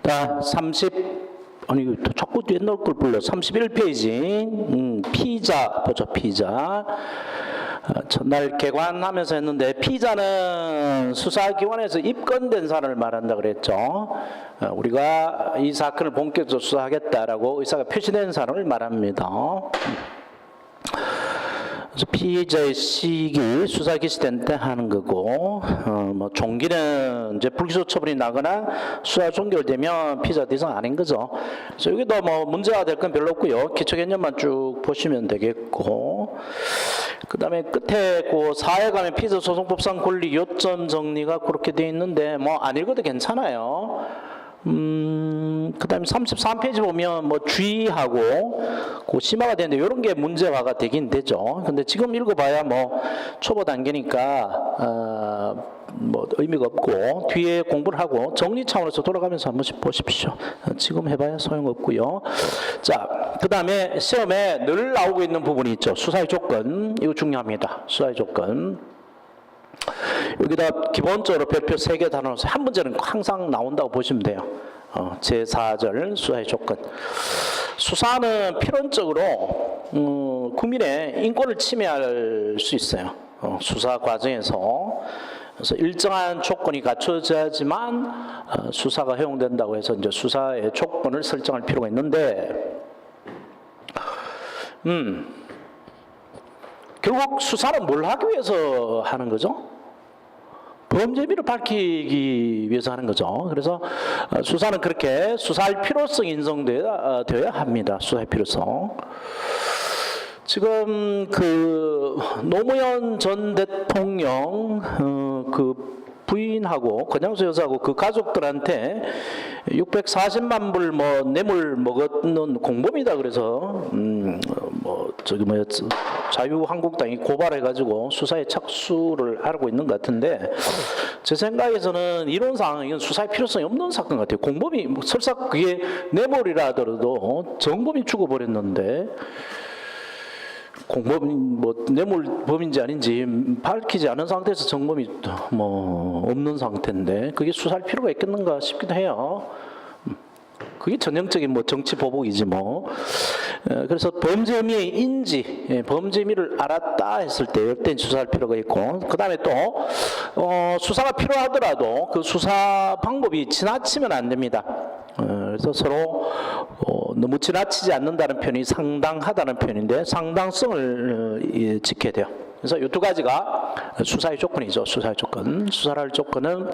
자, 아니, 자꾸 옛날 걸 불러. 31페이지. 피의자 보죠, 피의자. 첫날 개관하면서 했는데, 피의자는 수사기관에서 입건된 사람을 말한다 그랬죠. 우리가 이 사건을 본격적으로 수사하겠다라고 의사가 표시된 사람을 말합니다. 그래서 피의자의 시기, 수사 기시된 때 하는 거고, 뭐 종기는 이제 불기소 처분이 나거나 수사 종결되면 피의자 더 이상 아닌 거죠. 그래서 여기도 뭐 문제가 될 건 별로 없고요. 기초 개념만 쭉 보시면 되겠고, 그 다음에 끝에 그 사회 가면 피의자 소송법상 권리 요점 정리가 그렇게 돼 있는데, 뭐 안 읽어도 괜찮아요. 그 다음에 33페이지 보면 뭐 주의하고 그 심화가 되는데 이런 게 문제화가 되긴 되죠. 근데 지금 읽어봐야 뭐 초보 단계니까 뭐 의미가 없고 뒤에 공부를 하고 정리 차원에서 돌아가면서 한 번씩 보십시오. 지금 해봐야 소용없고요. 자, 그 다음에 시험에 늘 나오고 있는 부분이 있죠. 수사의 조건. 이거 중요합니다. 수사의 조건. 여기다 기본적으로 별표 3개 달아놓아서 한 문제는 항상 나온다고 보시면 돼요. 제4절 수사의 조건. 수사는 필연적으로 국민의 인권을 침해할 수 있어요. 수사 과정에서. 그래서 일정한 조건이 갖춰져야지만 수사가 허용된다고 해서 이제 수사의 조건을 설정할 필요가 있는데, 결국 수사는 뭘 하기 위해서 하는 거죠? 범죄미를 밝히기 위해서 하는 거죠. 그래서 수사는 그렇게 수사할 필요성이 인정되어야 합니다. 수사할 필요성. 지금 그 노무현 전 대통령 그 부인하고 권양수 여사하고 그 가족들한테 640만 불 뭐 뇌물 먹었는 공범이다 그래서 뭐 저기 뭐였지, 자유한국당이 고발해가지고 수사에 착수를 하고 있는 것 같은데, 제 생각에서는 이론상 이건 수사의 필요성이 없는 사건 같아요. 공범이 뭐 설사 그게 뇌물이라 하더라도 정범이 죽어버렸는데 공범이 뭐 뇌물범인지 아닌지 밝히지 않은 상태에서 정범이 뭐 없는 상태인데 그게 수사할 필요가 있겠는가 싶기도 해요. 그게 전형적인 뭐 정치 보복이지 뭐. 그래서 범죄 혐의의 인지, 범죄 혐의를 알았다 했을 때 이때 수사할 필요가 있고, 그 다음에 또 수사가 필요하더라도 그 수사 방법이 지나치면 안 됩니다. 그래서 서로 너무 지나치지 않는다는 표현이 상당하다는 표현인데, 상당성을 지켜야 돼요. 그래서 이 두 가지가 수사의 조건이죠. 수사의 조건. 수사를 할 조건은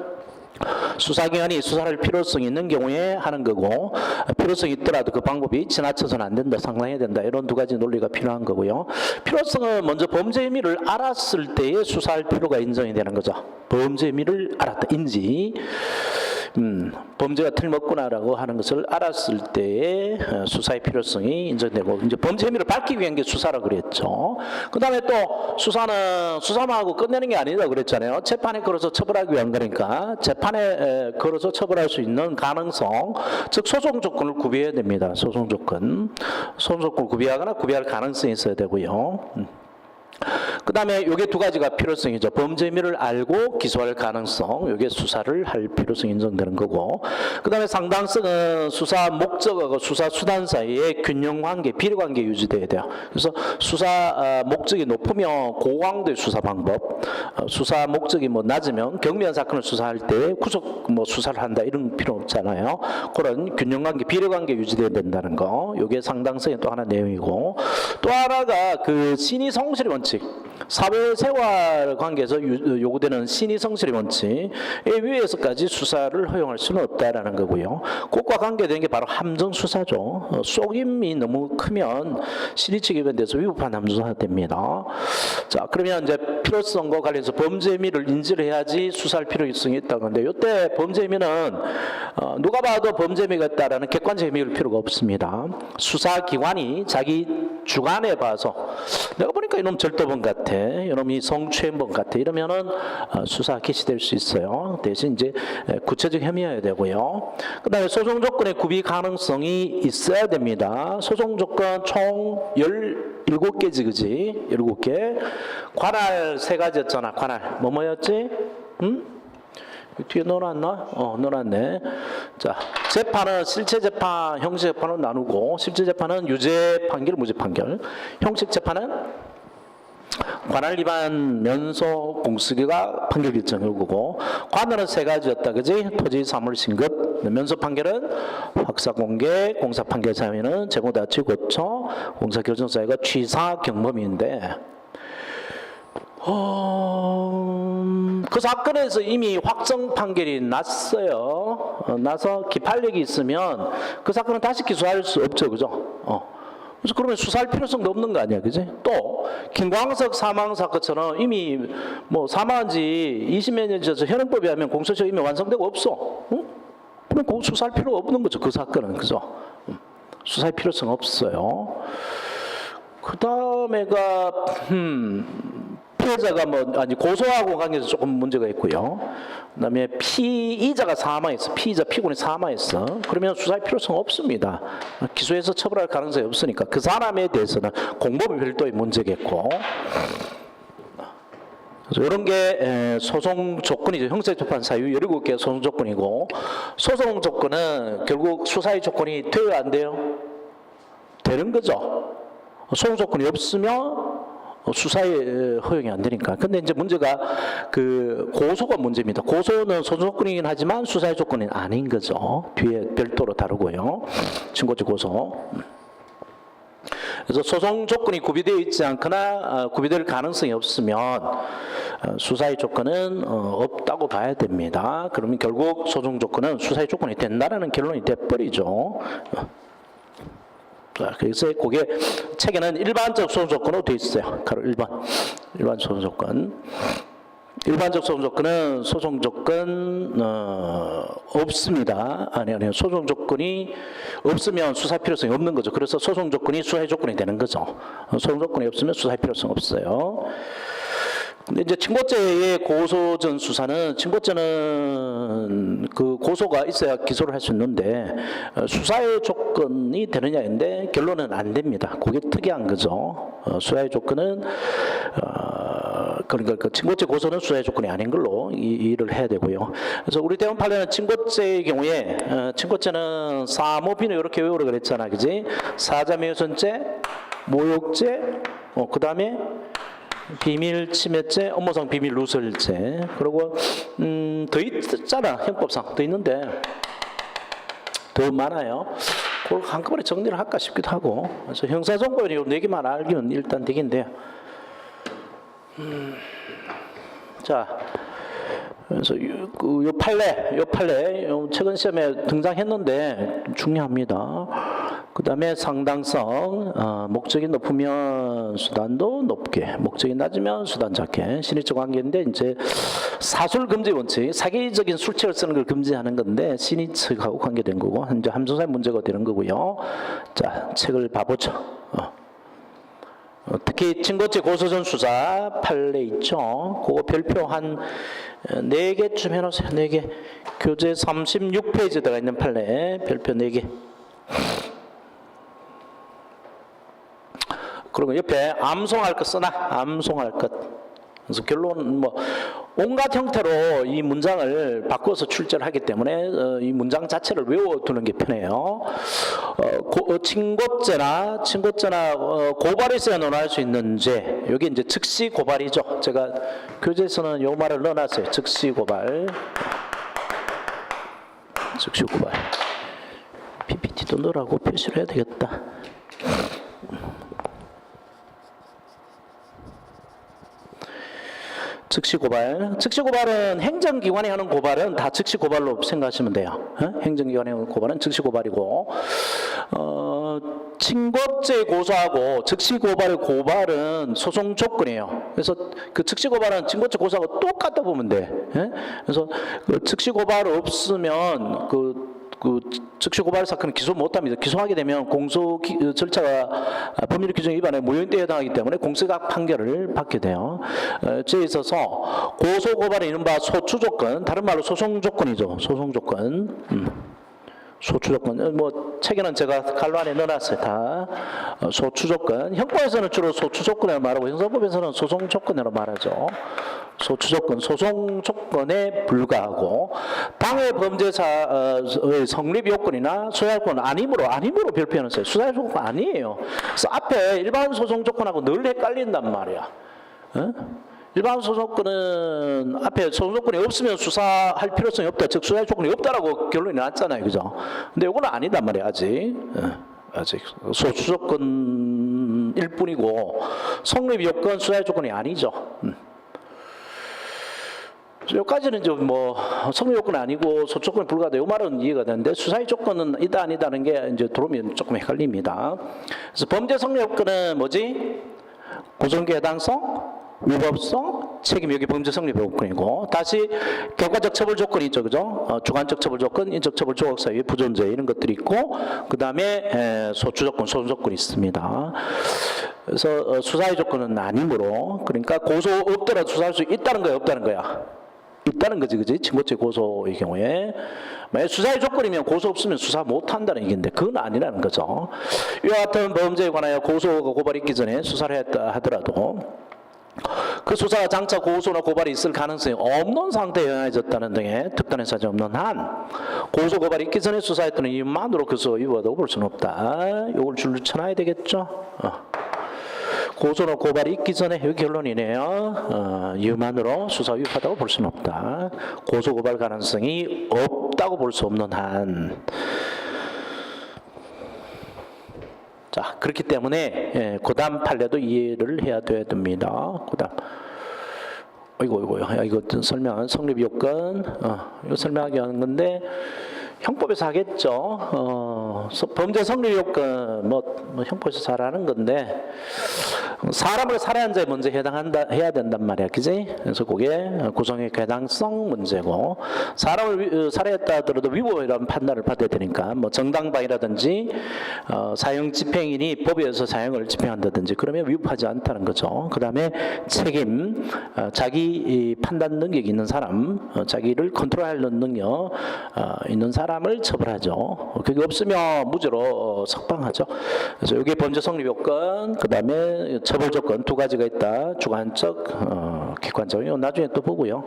수사기관이 수사를 할 필요성이 있는 경우에 하는 거고, 필요성이 있더라도 그 방법이 지나쳐서는 안 된다, 상당해야 된다, 이런 두 가지 논리가 필요한 거고요. 필요성은 먼저 범죄 혐의를 알았을 때에 수사할 필요가 인정이 되는 거죠. 범죄 혐의를 알았다, 인지. 범죄가 틀림없구나라고 하는 것을 알았을 때에 수사의 필요성이 인정되고, 이제 범죄 혐의를 밝히기 위한 게 수사라고 그랬죠. 그 다음에 또 수사는 수사만 하고 끝내는 게 아니다 그랬잖아요. 재판에 걸어서 처벌하기 위한 거니까 재판에 걸어서 처벌할 수 있는 가능성, 즉 소송 조건을 구비해야 됩니다. 소송 조건. 소송 조건을 구비하거나 구비할 가능성이 있어야 되고요. 그 다음에 요게 두 가지가 필요성이죠. 범죄 혐의를 알고 기소할 가능성, 요게 수사를 할 필요성이 인정되는 거고, 그 다음에 상당성은 수사 목적하고 수사 수단 사이에 균형관계, 비례관계 유지돼야 돼요. 그래서 수사 목적이 높으면 고강도의 수사 방법, 수사 목적이 뭐 낮으면 경미한 사건을 수사할 때 구속 뭐 수사를 한다, 이런 필요 없잖아요. 그런 균형관계, 비례관계 유지돼야 된다는 거, 요게 상당성의 또 하나 내용이고, 또 하나가 그 신의 성실의 원칙, 사회생활 관계에서 요구되는 신의 성실의 원칙에 위에서까지 수사를 허용할 수는 없다라는 거고요. 그것과 관계되는 게 바로 함정 수사죠. 속임이 너무 크면 신의칙에 위반돼서 위법한 함정 수사가 됩니다. 자, 그러면 이제 필요성과 관련해서 범죄 혐의를 인지를 해야지 수사할 필요성이 있다고 하는데, 이때 범죄 혐의는 누가 봐도 범죄 혐의가 있다라는 객관적 혐의일 필요가 없습니다. 수사기관이 자기 주관에 봐서 내가 보니까 이놈 절도범 같아, 이놈이 성추행범 같아, 이러면은 수사 개시될 수 있어요. 대신 이제 구체적 혐의여야 되고요. 그 다음에 소송 조건의 구비 가능성이 있어야 됩니다. 소송 조건 총 17개지, 그지? 17개. 관할 3가지였잖아. 관할. 뭐였지? 뒤에 넣어놨나? 넣어놨네. 자, 재판은 실체 재판, 형식 재판은 나누고, 실체 재판은 유죄 판결, 무죄 판결. 형식 재판은 관할 위반 면소 공수기가 판결 결정을 거고, 관할은 세 가지였다, 그지? 토지 사물 신급. 면소 판결은 확사 공개, 공사 판결 사유는 제공다치 고처, 공사 결정 사유가 취사 경범인데, 그 사건에서 이미 확정 판결이 났어요. 나서 기판력이 있으면 그 사건은 다시 기소할 수 없죠, 그죠? 그래서 그러면 수사할 필요성도 없는 거 아니야, 그지? 또 김광석 사망 사건처럼 이미 뭐 사망한 지 20몇 년 전에서 현행법에 하면 공소시효 이미 완성되고 없어. 그럼 그 수사할 필요가 없는 거죠, 그 사건은, 그죠? 수사할 필요성 없어요. 그 다음에가 피해자가 고소하고 관계에서 조금 문제가 있고요. 그다음에 피의자가 사망했어. 피고인이 사망했어. 그러면 수사할 필요성 없습니다. 기소해서 처벌할 가능성이 없으니까 그 사람에 대해서는 공범이 별도의 문제겠고. 그래서 이런 게 소송 조건이죠. 형사재판 사유 17개 소송 조건이고, 소송 조건은 결국 수사의 조건이 돼요, 안 돼요? 되는 거죠. 소송 조건이 없으면 수사에 허용이 안 되니까. 근데 이제 문제가 그 고소가 문제입니다. 고소는 소송 조건이긴 하지만 수사의 조건은 아닌 거죠. 뒤에 별도로 다루고요. 증거지 고소. 그래서 소송 조건이 구비되어 있지 않거나 구비될 가능성이 없으면 수사의 조건은 없다고 봐야 됩니다. 그러면 결국 소송 조건은 수사의 조건이 된다라는 결론이 돼버리죠. 그래서 그게 책에는 일반적 소송 조건으로 되어 있어요. 가로 1번. 일반 소송 조건. 일반적 소송 조건은 소송 조건 없습니다. 아니요. 소송 조건이 없으면 수사 필요성이 없는 거죠. 그래서 소송 조건이 수사의 조건이 되는 거죠. 소송 조건이 없으면 수사 필요성 없어요. 근데 이제 친고죄의 고소전 수사는, 친고죄는 그 고소가 있어야 기소를 할 수 있는데 수사의 조건이 되느냐인데 결론은 안 됩니다. 그게 특이한 거죠. 수사의 조건은 그러니까 그 친고죄 고소는 수사의 조건이 아닌 걸로 이해를 해야 되고요. 그래서 우리 대법원 판례는 친고죄의 경우에 친고죄는 사모비는 이렇게 외우라 그랬잖아, 그지? 사자매우선죄, 모욕죄, 그 다음에 비밀 침해죄, 업무상 비밀 누설죄, 그리고 더 있잖아, 형법상 더 있는데 더 많아요. 그걸 한꺼번에 정리를 할까 싶기도 하고. 그래서 형사정법이 요 4개만 알기는 일단 되긴데요. 자, 그래서 요 판례 최근 시험에 등장했는데 중요합니다. 그 다음에 상당성, 목적이 높으면 수단도 높게, 목적이 낮으면 수단 작게, 신의적 관계인데 이제 사술 금지 원칙, 사기적인 술책을 쓰는 걸 금지하는 건데 신의책하고 관계된 거고, 이제 함수사의 문제가 되는 거고요. 자, 책을 봐보죠. 특히 친고죄 고소전 수사 판례 있죠. 그거 별표 한 4개쯤 해놓으세요. 4개. 교재 36페이지에 들어가 있는 판례 별표 4개. 그리고 옆에 암송할 것 써놔. 암송할 것. 그래서 결론은 뭐 온갖 형태로 이 문장을 바꿔서 출제를 하기 때문에 이 문장 자체를 외워두는 게 편해요. 친고죄나 고발에 있어야 논할 수 있는 죄. 여기 이제 즉시 고발이죠. 제가 교재에서는 요 말을 넣어놨어요. 즉시 고발. 즉시 고발. PPT도 넣으라고 표시를 해야 되겠다. 즉시 고발. 즉시 고발은 행정기관이 하는 고발은 다 즉시 고발로 생각하시면 돼요. 행정기관이 하는 고발은 즉시 고발이고, 친고죄 고소하고 즉시 고발은 소송 조건이에요. 그래서 그 즉시 고발은 친고죄 고소하고 똑같다 보면 돼. 그래서 그 즉시 고발 없으면 그 즉시 고발 사건은 기소 못합니다. 기소하게 되면 공소 절차가 법률 규정 위반에 무효인대에 해당하기 때문에 공소각 판결을 받게 돼요. 죄에 있어서 고소 고발에 이른바 소추 조건, 다른 말로 소송 조건이죠. 소송 조건. 소추조건 뭐 책에는 제가 칼로 안에 넣어놨어요. 다 소추조건. 형법에서는 주로 소추조건이라고 말하고 형사법에서는 소송조건이라고 말하죠. 소추조건, 소송조건에 불과하고 당해 범죄사의 성립 요건이나 수사요건 아니므로 별표해놨어요. 수사요건 아니에요. 그래서 앞에 일반 소송조건하고 늘 헷갈린단 말이야. 어? 일반 소송조건은 앞에 소송조건이 없으면 수사할 필요성이 없다. 즉 수사의 조건이 없다라고 결론이 났잖아요. 그죠? 근데 이거는 아니단 말이에요. 아직 소추조건일 뿐이고 성립 요건 수사의 조건이 아니죠. 여기까지는 좀 뭐 성립 요건이 아니고 소추조건이 불가하다. 이 말은 이해가 되는데 수사의 조건은 있다 아니다는 게 이제 들어오면 조금 헷갈립니다. 그래서 범죄 성립 요건은 뭐지? 고정기 해당성, 위법성, 책임, 여기 범죄 성립 요건이고, 다시 객관적 처벌 조건이 있죠, 그죠? 주관적 처벌 조건, 인적 처벌 조각 사유의 부존재 이런 것들이 있고, 그 다음에 소추 조건, 소송 조건이 있습니다. 그래서 수사의 조건은 아니므로, 그러니까 고소 없더라도 수사할 수 있다는 거야, 없다는 거야? 있다는 거지, 그지? 증거죄 고소의 경우에. 만약 수사의 조건이면 고소 없으면 수사 못 한다는 얘기인데, 그건 아니라는 거죠. 이와 같은 범죄에 관하여 고소가 고발이 있기 전에 수사를 했다 하더라도, 그 수사가 장차 고소나 고발이 있을 가능성이 없는 상태에 영향해졌다는 등의 특단의 사정이 없는 한 고소 고발이 있기 전에 수사했다는 이유만으로 교수가 위법하다고 볼 수는 없다. 이걸 줄로 쳐놔야 되겠죠. 고소나 고발이 있기 전에 여기 결론이네요. 이유만으로 수사 위법하다고 볼 수는 없다. 고소 고발 가능성이 없다고 볼 수 없는 한. 자, 그렇기 때문에 고담 판례도 이해를 해야 됩니다. 고담. 이거 설명한 성립 요건, 이거 설명하기 하는 건데 형법에서 하겠죠. 범죄 성립 요건 뭐 형법에서 잘 하는 건데 사람을 살해한 자에 먼저 해야 된단 말이야, 그지? 그래서 그게 구성의 해당성 문제고, 사람을 살해했다 하더라도 위법이라는 판단을 받아야 되니까, 뭐 정당방위라든지 사형 집행인이 법에 의해서 사형을 집행한다든지 그러면 위법하지 않다는 거죠. 그 다음에 책임, 자기 판단 능력이 있는 사람, 자기를 컨트롤하는 능력 있는 사람을 처벌하죠. 그게 없으면 무죄로 석방하죠. 그래서 이게 범죄 성립 요건, 그 다음에 처벌 조건 두 가지가 있다. 주관적, 객관적. 이거 나중에 또 보고요.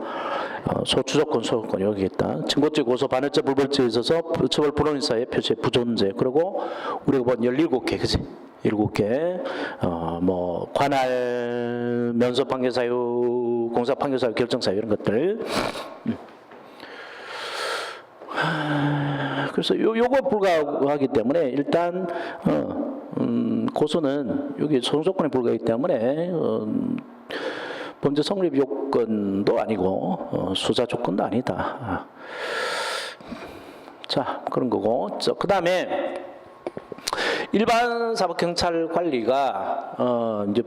소추 조건, 소조건 여기 있다. 증거죄, 고소, 반의죄, 불벌죄에 있어서 처벌 불원인 사이의 표시의 부존재. 그리고 우리가 본 17개, 그지? 7개. 뭐 관할, 면소 판결 사유, 공사 판결 사유, 결정 사유 이런 것들. 그래서 요거 불가하기 때문에 일단 고소는 여기 소송 조건에 불과하기 때문에 범죄 성립 요건도 아니고 수사 조건도 아니다. 자, 그런 거고. 그 다음에 일반 사법 경찰 관리가 이제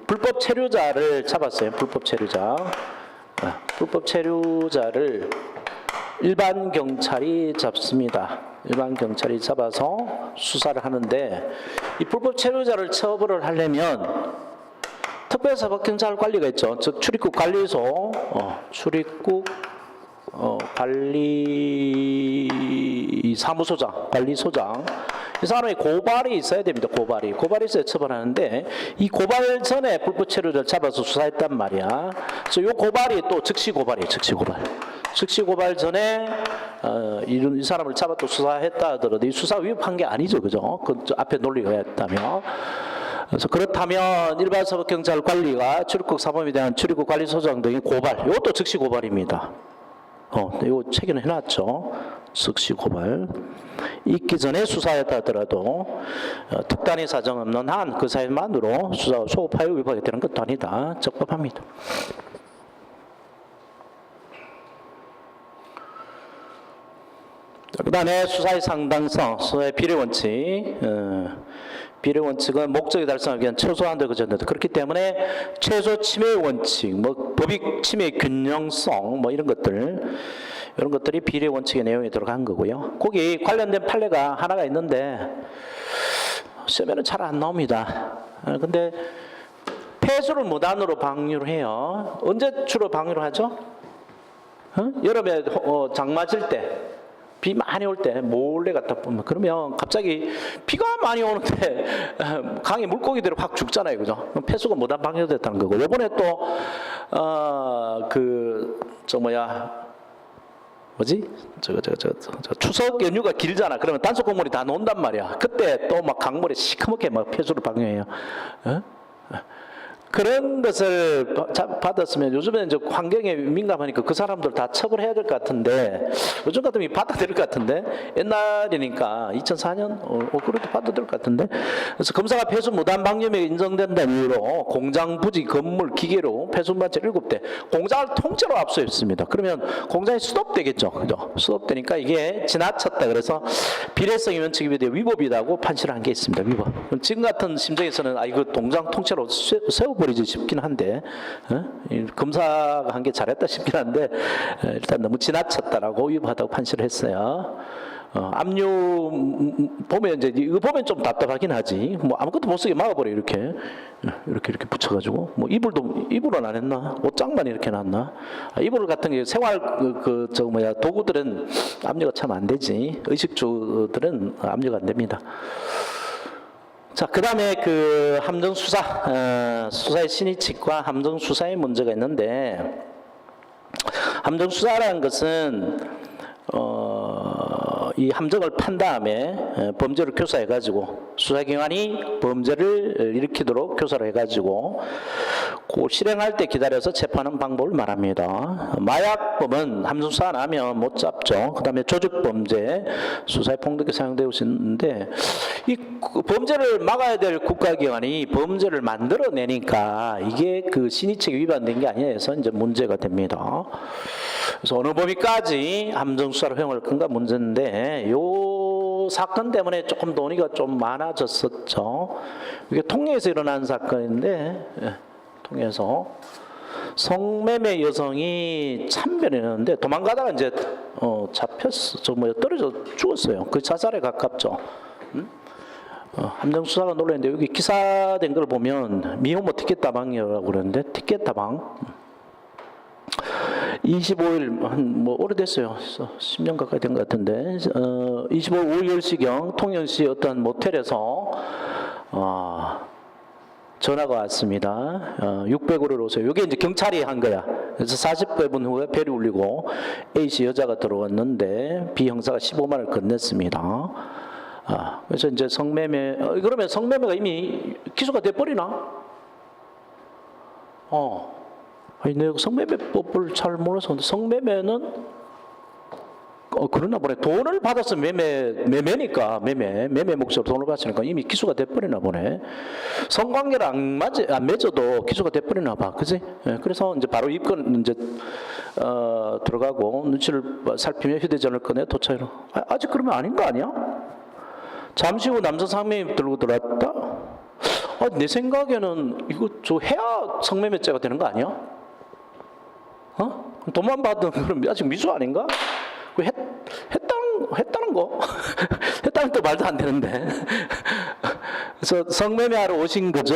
불법 체류자를 잡았어요. 불법 체류자를 일반 경찰이 잡습니다. 일반 경찰이 잡아서 수사를 하는데, 이 불법 체류자를 처벌을 하려면 특별사법경찰 관리가 있죠. 즉 출입국 관리소, 관리소장, 이 사람이 고발이 있어야 됩니다. 고발이 있어야 처벌하는데, 이 고발 전에 불법 체류자를 잡아서 수사했단 말이야. 그래서 이 고발이 또 즉시 고발 전에 이 사람을 잡아 또 수사했다 하더라도 이 수사 위법한 게 아니죠, 그죠? 그 앞에 논리가 있다면. 그래서 그렇다면 일반 사법경찰 관리가 출입국 사범에 대한 출입국 관리소장 등의 고발, 이것도 즉시 고발입니다. 이거 책에는 해놨죠. 즉시 고발. 있기 전에 수사했다 하더라도 특단의 사정 없는 한 그 사실만으로 수사 소급하여 위법이 되는 것도 아니다. 적법합니다. 그 다음에 수사의 상당성, 수사의 비례원칙. 비례원칙은 목적이 달성하기 위한 최소한 그전에도 그렇기 때문에 최소 침해 원칙, 뭐 법익 침해 균형성, 뭐 이런 것들이 비례원칙의 내용에 들어간 거고요. 거기 관련된 판례가 하나가 있는데 시험에는 잘 안 나옵니다. 근데 폐수를 무단으로 방류를 해요. 언제 주로 방류를 하죠? 여름에 장 맞을 때. 비 많이 올 때 몰래 갖다 보면 그러면 갑자기 비가 많이 오는데 강에 물고기들이 확 죽잖아요, 그죠? 그럼 폐수가 무단 방류됐다는 거고. 이번에 또 추석 연휴가 길잖아. 그러면 단속 공무원이 다 논단 말이야. 그때 또 막 강물에 시커멓게 막 폐수를 방류해요. 어? 그런 것을 받았으면 요즘에는 이제 환경에 민감하니까 그 사람들 다 처벌해야 될 것 같은데 요즘 같으면 받아들일 것 같은데 옛날이니까 2004년 그래도 받아들일 것 같은데 그래서 검사가 폐수 무단 방류에 인정된다는 이유로 공장 부지 건물 기계로 폐수반체 7대 공장을 통째로 압수했습니다. 그러면 공장이 수도되겠죠, 그죠? 수도되니까 이게 지나쳤다 그래서 비례성이 원칙에 대해 위법이라고 판시를 한 게 있습니다. 위법. 지금 같은 심정에서는 이거 공장 통째로 세워버리지 싶긴 한데 검사가 한 게 잘했다 싶긴 한데 일단 너무 지나쳤다라고 위법하다고 판시를 했어요. 압류 보면 이제 이거 보면 좀 답답하긴 하지. 뭐 아무것도 못 쓰게 막아버려 이렇게 붙여가지고 뭐 이불은 안 했나? 옷장만 이렇게 놨나? 이불 같은 게 생활 도구들은 압류가 참 안 되지. 의식주들은 압류가 안 됩니다. 자, 그 다음에 그 함정수사, 수사의 신의칙과 함정수사의 문제가 있는데, 함정수사라는 것은, 이 함정을 판 다음에 범죄를 교사해가지고, 수사기관이 범죄를 일으키도록 교사를 해가지고, 그 실행할 때 기다려서 재판하는 방법을 말합니다. 마약범은 함정수사 안 하면 못 잡죠. 그 다음에 조직범죄, 수사의 폭력이 사용되고 있는데 이 범죄를 막아야 될 국가기관이 범죄를 만들어내니까 이게 그 신의책이 위반된 게 아니라 해서 이제 문제가 됩니다. 그래서 어느 범위까지 함정수사를 허용할 건가 문제인데 요 사건 때문에 조금 논의가 좀 많아졌었죠. 이게 통영에서 일어난 사건인데 통해서 성매매 여성이 참변했는데 도망가다가 이제 잡혔어. 떨어져 죽었어요. 그 자살에 가깝죠. 함정수사가 놀랐는데 여기 기사된 걸 보면 미혼모 티켓다방이라고 그러는데 티켓다방 25일 뭐 오래됐어요. 10년 가까이 된 것 같은데 25일 오후 10시경 통영시 어떤 모텔에서 전화가 왔습니다. 600으로 오세요. 이게 이제 경찰이 한 거야. 그래서 40분 후에 벨이 울리고 A씨 여자가 들어왔는데 B 형사가 15만 원을 건넸습니다. 그래서 이제 성매매, 그러면 성매매가 이미 기소가 돼버리나? 내가 성매매법을 잘 몰라서 성매매는 그러나 보네. 돈을 받아서 매매니까 매매 목적으로 돈을 받으니까 이미 기소가 돼버리나 보네. 성관계를 안 맺어도 기소가 돼버리나 봐, 그지? 그래서 이제 바로 입건 이제 들어가고 눈치를 살피며 휴대전화를 꺼내 도착으로. 아직 그러면 아닌 거 아니야? 잠시 후 남성 상명이 들고 들어왔다. 내 생각에는 이거 해야 성매매죄가 되는 거 아니야? 돈만 받은 그럼 아직 미수 아닌가? 했다는 거? 했다는 또 말도 안 되는데. 그래서 성매매하러 오신 거죠?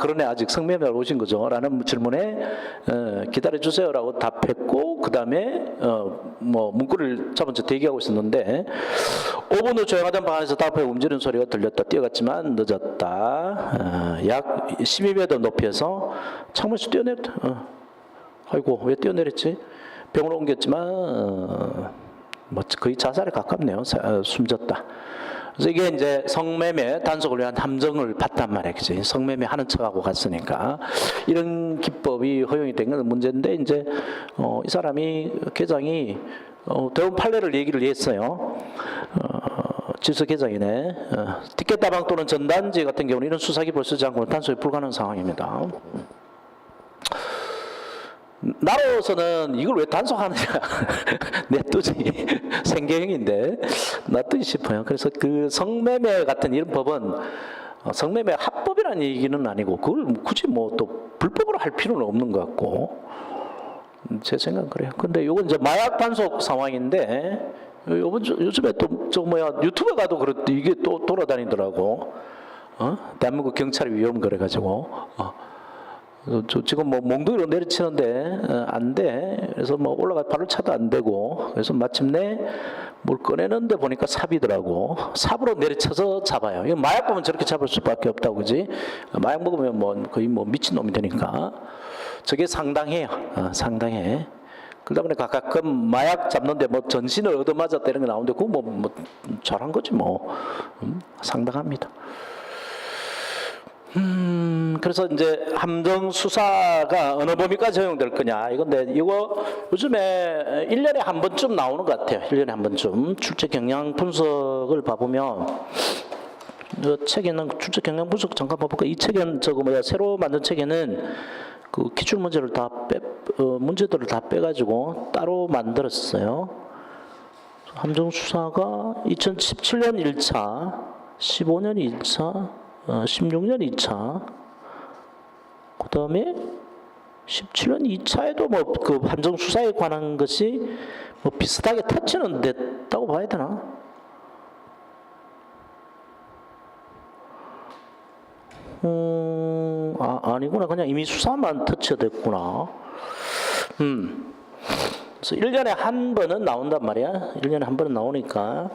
그러네, 아직 성매매하러 오신 거죠? 라는 질문에, 기다려주세요. 라고 답했고, 그 다음에, 문구를 첫 번째 대기하고 있었는데, 5분 후 조용하던 방 안에서 답답하게 움직이는 소리가 들렸다. 뛰어갔지만 늦었다. 약 12m 높이에서 창문에서 뛰어내렸다. 아이고, 왜 뛰어내렸지? 병원으로 옮겼지만 거의 자살에 가깝네요. 숨졌다. 그래서 이게 이제 성매매 단속을 위한 함정을 봤단 말이에요. 그치? 성매매 하는 척하고 갔으니까 이런 기법이 허용이 된 건 문제인데 이제 이 사람이 계장이 대법원 판례를 얘기를 했어요. 질서 개정이네. 티켓다방 또는 전단지 같은 경우는 이런 수사기법을 쓰지 않고는 단속이 불가능한 상황입니다. 나로서는 이걸 왜 단속하느냐 냅두지 생계형인데 놔두지 싶어요. 그래서 그 성매매 같은 이런 법은 성매매 합법이라는 얘기는 아니고 그걸 굳이 뭐 또 불법으로 할 필요는 없는 것 같고 제 생각은 그래요. 근데 이건 이제 마약 단속 상황인데 요즘에 또 유튜브 가도 그렇대 이게 또 돌아다니더라고. 대한민국 경찰이 위험 그래가지고. 지금 몽둥이로 내리치는데 안 돼. 그래서 올라가 발을 차도 안 되고. 그래서 마침내 뭘 꺼내는데 보니까 삽이더라고. 삽으로 내리쳐서 잡아요. 이거 마약 보면 저렇게 잡을 수밖에 없다고, 그지? 마약 먹으면 뭐 거의 뭐 미친놈이 되니까. 저게 상당해요. 상당해. 그러다 보니까 가끔 마약 잡는데 뭐 전신을 얻어맞았다 이런 거 나오는데 그거 뭐 잘한 거지 뭐. 상당합니다. 그래서 이제 함정 수사가 어느 범위까지 적용될 거냐 이건데 이거 요즘에 1년에 한 번쯤 나오는 것 같아요. 1년에 한 번쯤 출제 경향 분석을 봐보면 책에 있는 출제 경향 분석 잠깐 봐볼까? 이 책은 저거 뭐야 새로 만든 책에는 그 기출 문제를 다 문제들을 다 빼가지고 따로 만들었어요. 함정 수사가 2017년 1차, 15년 2차, 16년 2차, 그 다음에 17년 2차에도 뭐 그 함정 수사에 관한 것이 뭐 비슷하게 터치는 됐다고 봐야 되나? 아니구나. 그냥 이미 수사만 터치가 됐구나. 그래서 1년에 한 번은 나온단 말이야. 1년에 한 번은 나오니까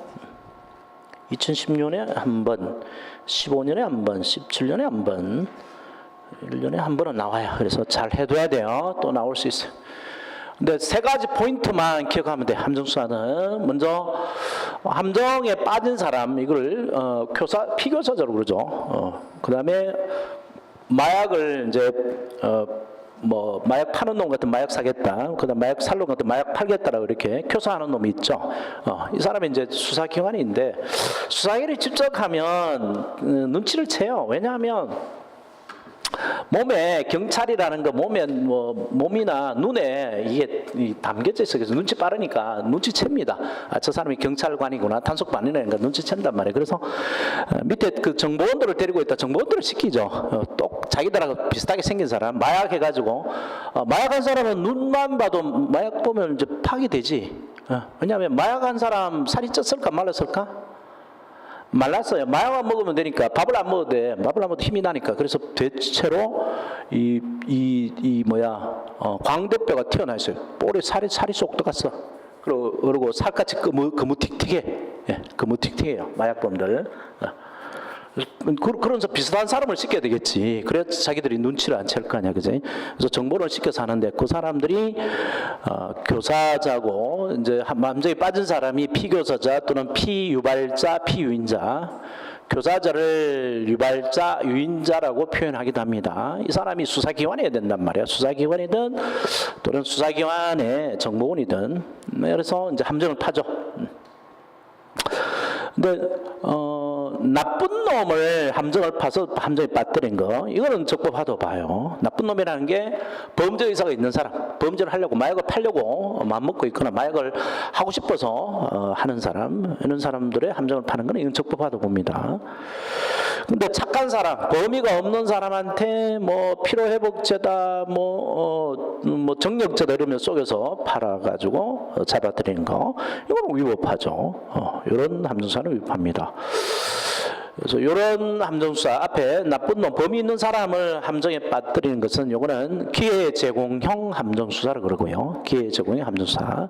2016년에 한 번, 15년에 한 번, 17년에 한 번, 1년에 한 번은 나와요. 그래서 잘 해둬야 돼요. 또 나올 수 있어요. 근데 세 가지 포인트만 기억하면 돼. 함정수사는 먼저 함정에 빠진 사람 이걸 피교사자로 그러죠. 그 다음에 마약을 이제 뭐 마약 파는 놈 같은 마약 사겠다. 그다음 마약 살 놈 같은 마약 팔겠다라고 이렇게 교사하는 놈이 있죠. 이 사람이 이제 수사기관인데 수사기관이 직접 하면 눈치를 채요. 왜냐하면 몸에 경찰이라는 거 몸이나 눈에 이게 담겨져 있어. 그래서 눈치 빠르니까 눈치챕니다. 저 사람이 경찰관이구나, 단속반이라는 거 눈치챈단 말이에요. 그래서 밑에 그 정보원들을 데리고 있다. 정보원들을 시키죠. 또 자기들하고 비슷하게 생긴 사람 마약 해가지고 마약한 사람은 눈만 봐도 마약 보면 이제 파악이 되지. 왜냐하면 마약한 사람 살이 쪘을까 말랐을까? 말랐어요. 마약만 먹으면 되니까 밥을 안 먹어도 돼. 밥을 안 먹어도 힘이 나니까. 그래서 대체로 광대뼈가 튀어나와 있어요. 볼에 살이 쏙 들어갔어. 그리고 살같이 거무틱틱해. 예, 거무틱틱해요. 마약범들. 그러면서 비슷한 사람을 시켜야 되겠지. 그래야 자기들이 눈치를 안 챌 거 아니야, 그지? 그래서 정보를 시켜서 하는데 그 사람들이 교사자고 이제 함정에 빠진 사람이 피교사자 또는 피유발자, 피유인자. 교사자를 유발자, 유인자라고 표현하기도 합니다. 이 사람이 수사기관이어야 된단 말이야. 수사기관이든 또는 수사기관의 정보원이든. 그래서 이제 함정을 파죠. 근데 나쁜 놈을 함정을 파서 함정에 빠뜨린 거 이거는 적법하다고 봐요. 나쁜 놈이라는 게 범죄 의사가 있는 사람, 범죄를 하려고 마약을 팔려고 마음먹고 있거나 마약을 하고 싶어서 하는 사람, 이런 사람들의 함정을 파는 건 이건 적법하다고 봅니다. 근데 착한 사람, 범위가 없는 사람한테 뭐 피로회복제다, 뭐 정력제다 이러면 속여서 팔아가지고 잡아들이는 거, 이건 위법하죠. 이런 함정수사는 위법합니다. 그래서 이런 함정수사 앞에 나쁜 놈, 범위 있는 사람을 함정에 빠뜨리는 것은 요거는 기회 제공형 함정수사라고 그러고요. 기회 제공형 함정수사.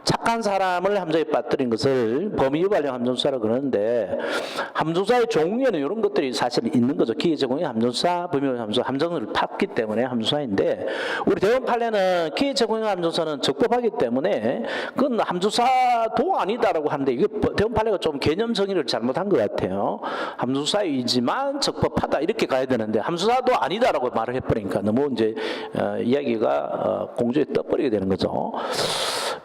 착한 사람을 함정에 빠뜨리는 것을 범위 유발형 함정수사라고 그러는데 함정수사의 종류에는 이런 것들이 사실 있는 거죠. 기회 제공형 함정수사, 범위 유발형 함정수사, 함정을 팠기 때문에 함정수사인데 우리 대원 판례는 기회 제공형 함정수사는 적법하기 때문에 그건 함정수사도 아니다라고 하는데 이게 대원 판례가 좀 개념 정의를 잘못한 것 같아요. 함수사이지만 적법하다 이렇게 가야 되는데 함수사도 아니다라고 말을 해버리니까 너무 이제 이야기가 공중에 떠버리게 되는 거죠.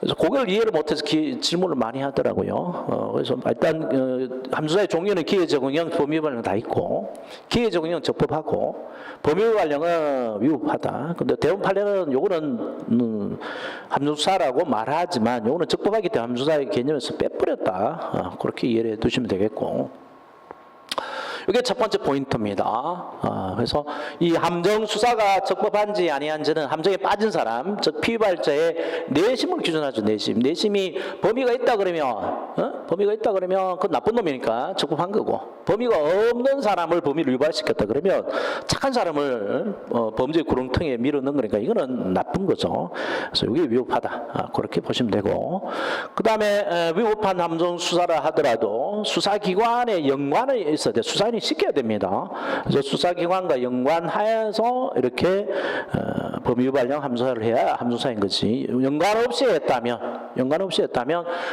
그래서 그걸 이해를 못해서 질문을 많이 하더라고요. 그래서 일단 함수사의 종류는 기회적응형, 범위발령 다 있고 기회적응형 적법하고 범위발령은 위법하다. 근데 대원 판례는 요거는 함수사라고 말하지만 요거는 적법하기 때문에 함수사의 개념에서 빼버렸다. 그렇게 이해를 해두시면 되겠고. 이게 첫 번째 포인트입니다. 그래서 이 함정 수사가 적법한지 아니한지는 함정에 빠진 사람, 즉 피의발자의 내심을 기준하죠. 내심이 범위가 있다 그러면 범위가 있다 그러면 그건 나쁜 놈이니까 적법한 거고, 범위가 없는 사람을 범위를 유발시켰다 그러면 착한 사람을 범죄 구렁텅이에 밀어넣은 거니까 이거는 나쁜 거죠. 그래서 이게 위법하다, 그렇게 보시면 되고, 그 다음에 위법한 함정 수사를 하더라도 수사기관의 연관이 있어야 돼. 수사인이 시켜야 됩니다. 그래서 수사기관과 연관하여서 이렇게 범위 유발령 함수사를 해야 함수사인 거지. 연관 없이 했다면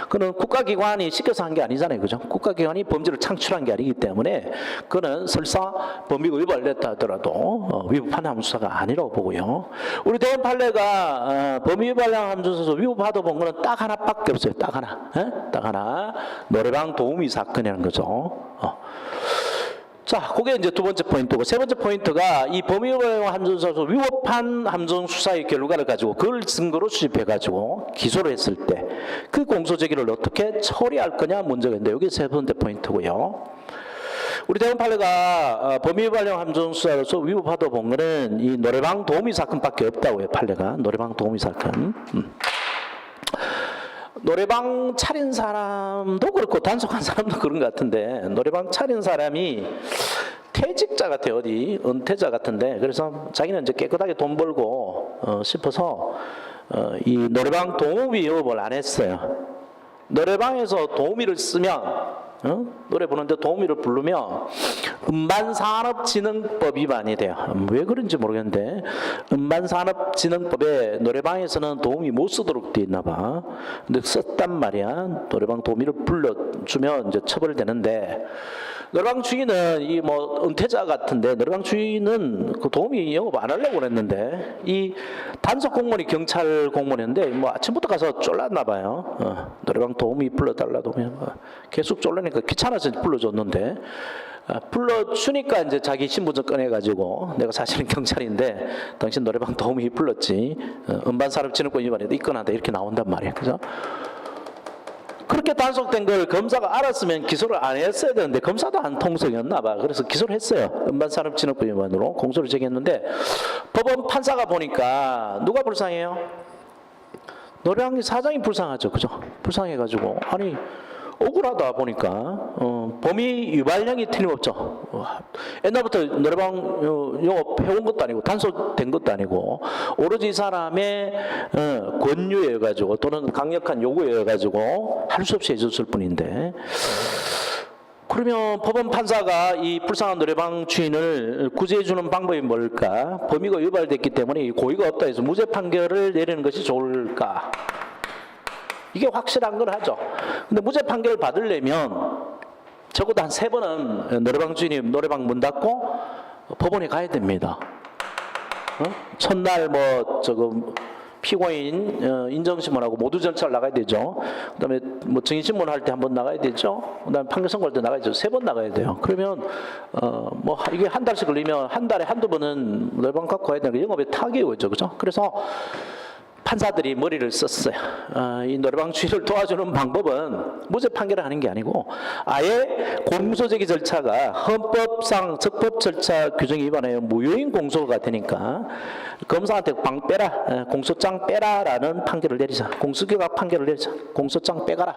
그는 국가기관이 시켜서 한 게 아니잖아요, 그죠? 국가기관이 범죄를 창출한 게 아니기 때문에 그는 설사 범위가 유발됐다 하더라도 위법한 함수사가 아니라고 보고요. 우리 대원 판례가 범위 유발령 함수사에서 위법하다고 본 거는 딱 하나밖에 없어요. 딱 하나. 노래방 도우미 사건이라는 거죠. 자, 그게 이제 두 번째 포인트고, 세 번째 포인트가 이 범위 유발령 함수사에서 위법한 함정 수사의 결과를 가지고 그걸 증거로 수집해 가지고 기소를 했을 때 그 공소 제기를 어떻게 처리할 거냐 문제가 있는데, 이게 세 번째 포인트고요. 우리 대원 판례가 범위 유발령 함정 수사로서 위법하다고 본 거는 이 노래방 도우미 사건밖에 없다고요. 판례가 노래방 도우미 사건. 노래방 차린 사람도 그렇고 단속한 사람도 그런 것 같은데, 노래방 차린 사람이 퇴직자 같아요. 어디 은퇴자 같은데, 그래서 자기는 이제 깨끗하게 돈 벌고 싶어서 이 노래방 도우미 영업을 안 했어요. 노래방에서 도우미를 쓰면 노래 부르는데 도우미를 부르면 음반산업진흥법 위반이 돼요. 왜 그런지 모르겠는데 음반산업진흥법에 노래방에서는 도우미 못 쓰도록 돼 있나 봐. 근데 썼단 말이야. 노래방 도우미를 불러주면 이제 처벌되는데, 노래방 주인은 이 뭐 은퇴자 같은데 노래방 주인은 그 도우미 영업 안 하려고 그랬는데, 이 단속 공무원이 경찰 공무원인데 뭐 아침부터 가서 쫄랐나 봐요. 노래방 도우미 불러달라도 계속 쫄라니까 귀찮아서 불러줬는데, 불러주니까 이제 자기 신분증 꺼내가지고 내가 사실은 경찰인데 당신 노래방 도우미 불렀지, 음반산업진흥법 위반에도 입건한다 이렇게 나온단 말이에요. 그죠? 그렇게 단속된 걸 검사가 알았으면 기소를 안 했어야 되는데 검사도 한 통성이었나 봐. 그래서 기소를 했어요. 음반산업진흥법 위반으로 공소를 제기했는데, 법원 판사가 보니까 누가 불쌍해요? 노래방 사장이 불쌍하죠. 그죠? 불쌍해가지고 아니 억울하다 보니까 범위 유발령이 틀림없죠. 옛날부터 노래방 영업 해온 것도 아니고 단속된 것도 아니고 오로지 이 사람의 권유에 가지고 또는 강력한 요구에 가지고 할 수 없이 해줬을 뿐인데, 그러면 법원 판사가 이 불쌍한 노래방 주인을 구제해 주는 방법이 뭘까? 범위가 유발됐기 때문에 고의가 없다 해서 무죄 판결을 내리는 것이 좋을까? 이게 확실한 걸 하죠. 근데 무죄 판결을 받으려면 적어도 한 3번은 노래방 주인이 노래방 문 닫고 법원에 가야 됩니다. 첫날 피고인 인정신문하고 모두 절차를 나가야 되죠. 그다음에 뭐 증인신문 할 때 한 번 나가야 되죠. 그다음에 판결 선고할 때 나가야죠. 3번 나가야 돼요. 그러면 뭐 이게 한 달씩 걸리면 한 달에 한두 번은 노래방 갖고 가야 되는 게 영업에 타격이 오죠, 그죠? 그래서 판사들이 머리를 썼어요. 이 노래방 주인을 도와주는 방법은 무죄 판결을 하는 게 아니고 아예 공소제기 절차가 헌법상 적법 절차 규정에 위반하여 무효인 공소가 되니까 검사한테 방 빼라, 공소장 빼라라는 판결을 내리자. 공소기각 판결을 내리자. 공소장 빼가라.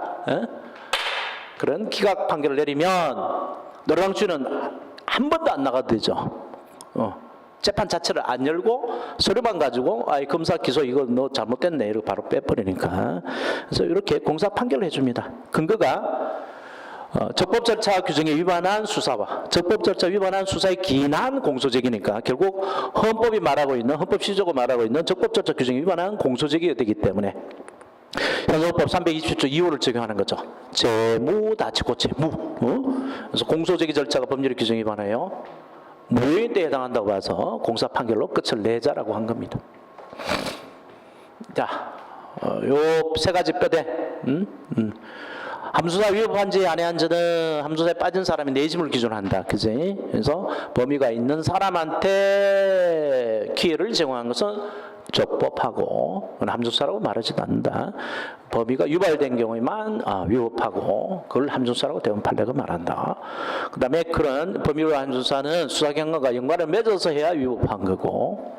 그런 기각 판결을 내리면 노래방 주인은 한 번도 안 나가도 되죠. 재판 자체를 안 열고 서류만 가지고 검사 기소 이거 너 잘못됐네 이러고 바로 빼버리니까. 그래서 이렇게 공사 판결을 해줍니다. 근거가 적법 절차 규정에 위반한 수사와 적법 절차 위반한 수사의 기인한 공소제기니까 결국 헌법이 말하고 있는, 헌법 시조가 말하고 있는 적법 절차 규정에 위반한 공소제기가 되기 때문에 현행법 320조 2호를 적용하는 거죠. 재무다치고 재무. 그래서 공소제기 절차가 법률의 규정에 위반하여 무효인 때에 해당한다고 봐서 공사 판결로 끝을 내자라고 한 겁니다. 자, 요 3가지 뼈대. 함수사 위법한지 아니한지는 함수사에 빠진 사람이 내심을 기준으로 한다. 그지? 그래서 범위가 있는 사람한테 기회를 제공한 것은 적법하고 그건 함수사라고 말하지도 않는다. 범위가 유발된 경우에만 위법하고 그걸 함수사라고 대부분 판례가 말한다. 그 다음에 그런 범위와 함수사는 수사경과가 연관을 맺어서 해야 위법한 거고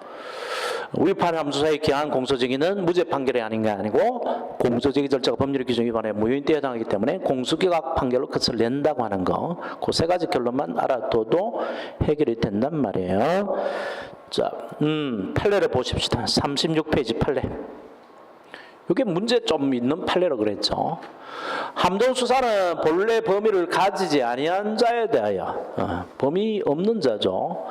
위법한 함수사에 기한 공소정의는 무죄 판결이 아닌 게 아니고 공소정의 절차가 법률의 규정 위반에 무효인대에 해당하기 때문에 공수기각 판결로 끝을 낸다고 하는 거 그 세 가지 결론만 알아둬도 해결이 된단 말이에요. 자, 판례를 보십시다. 36페이지 판례. 이게 문제 좀 있는 판례로 그랬죠. 함정수사는 본래 범위를 가지지 아니한 자에 대하여 범위 없는 자죠.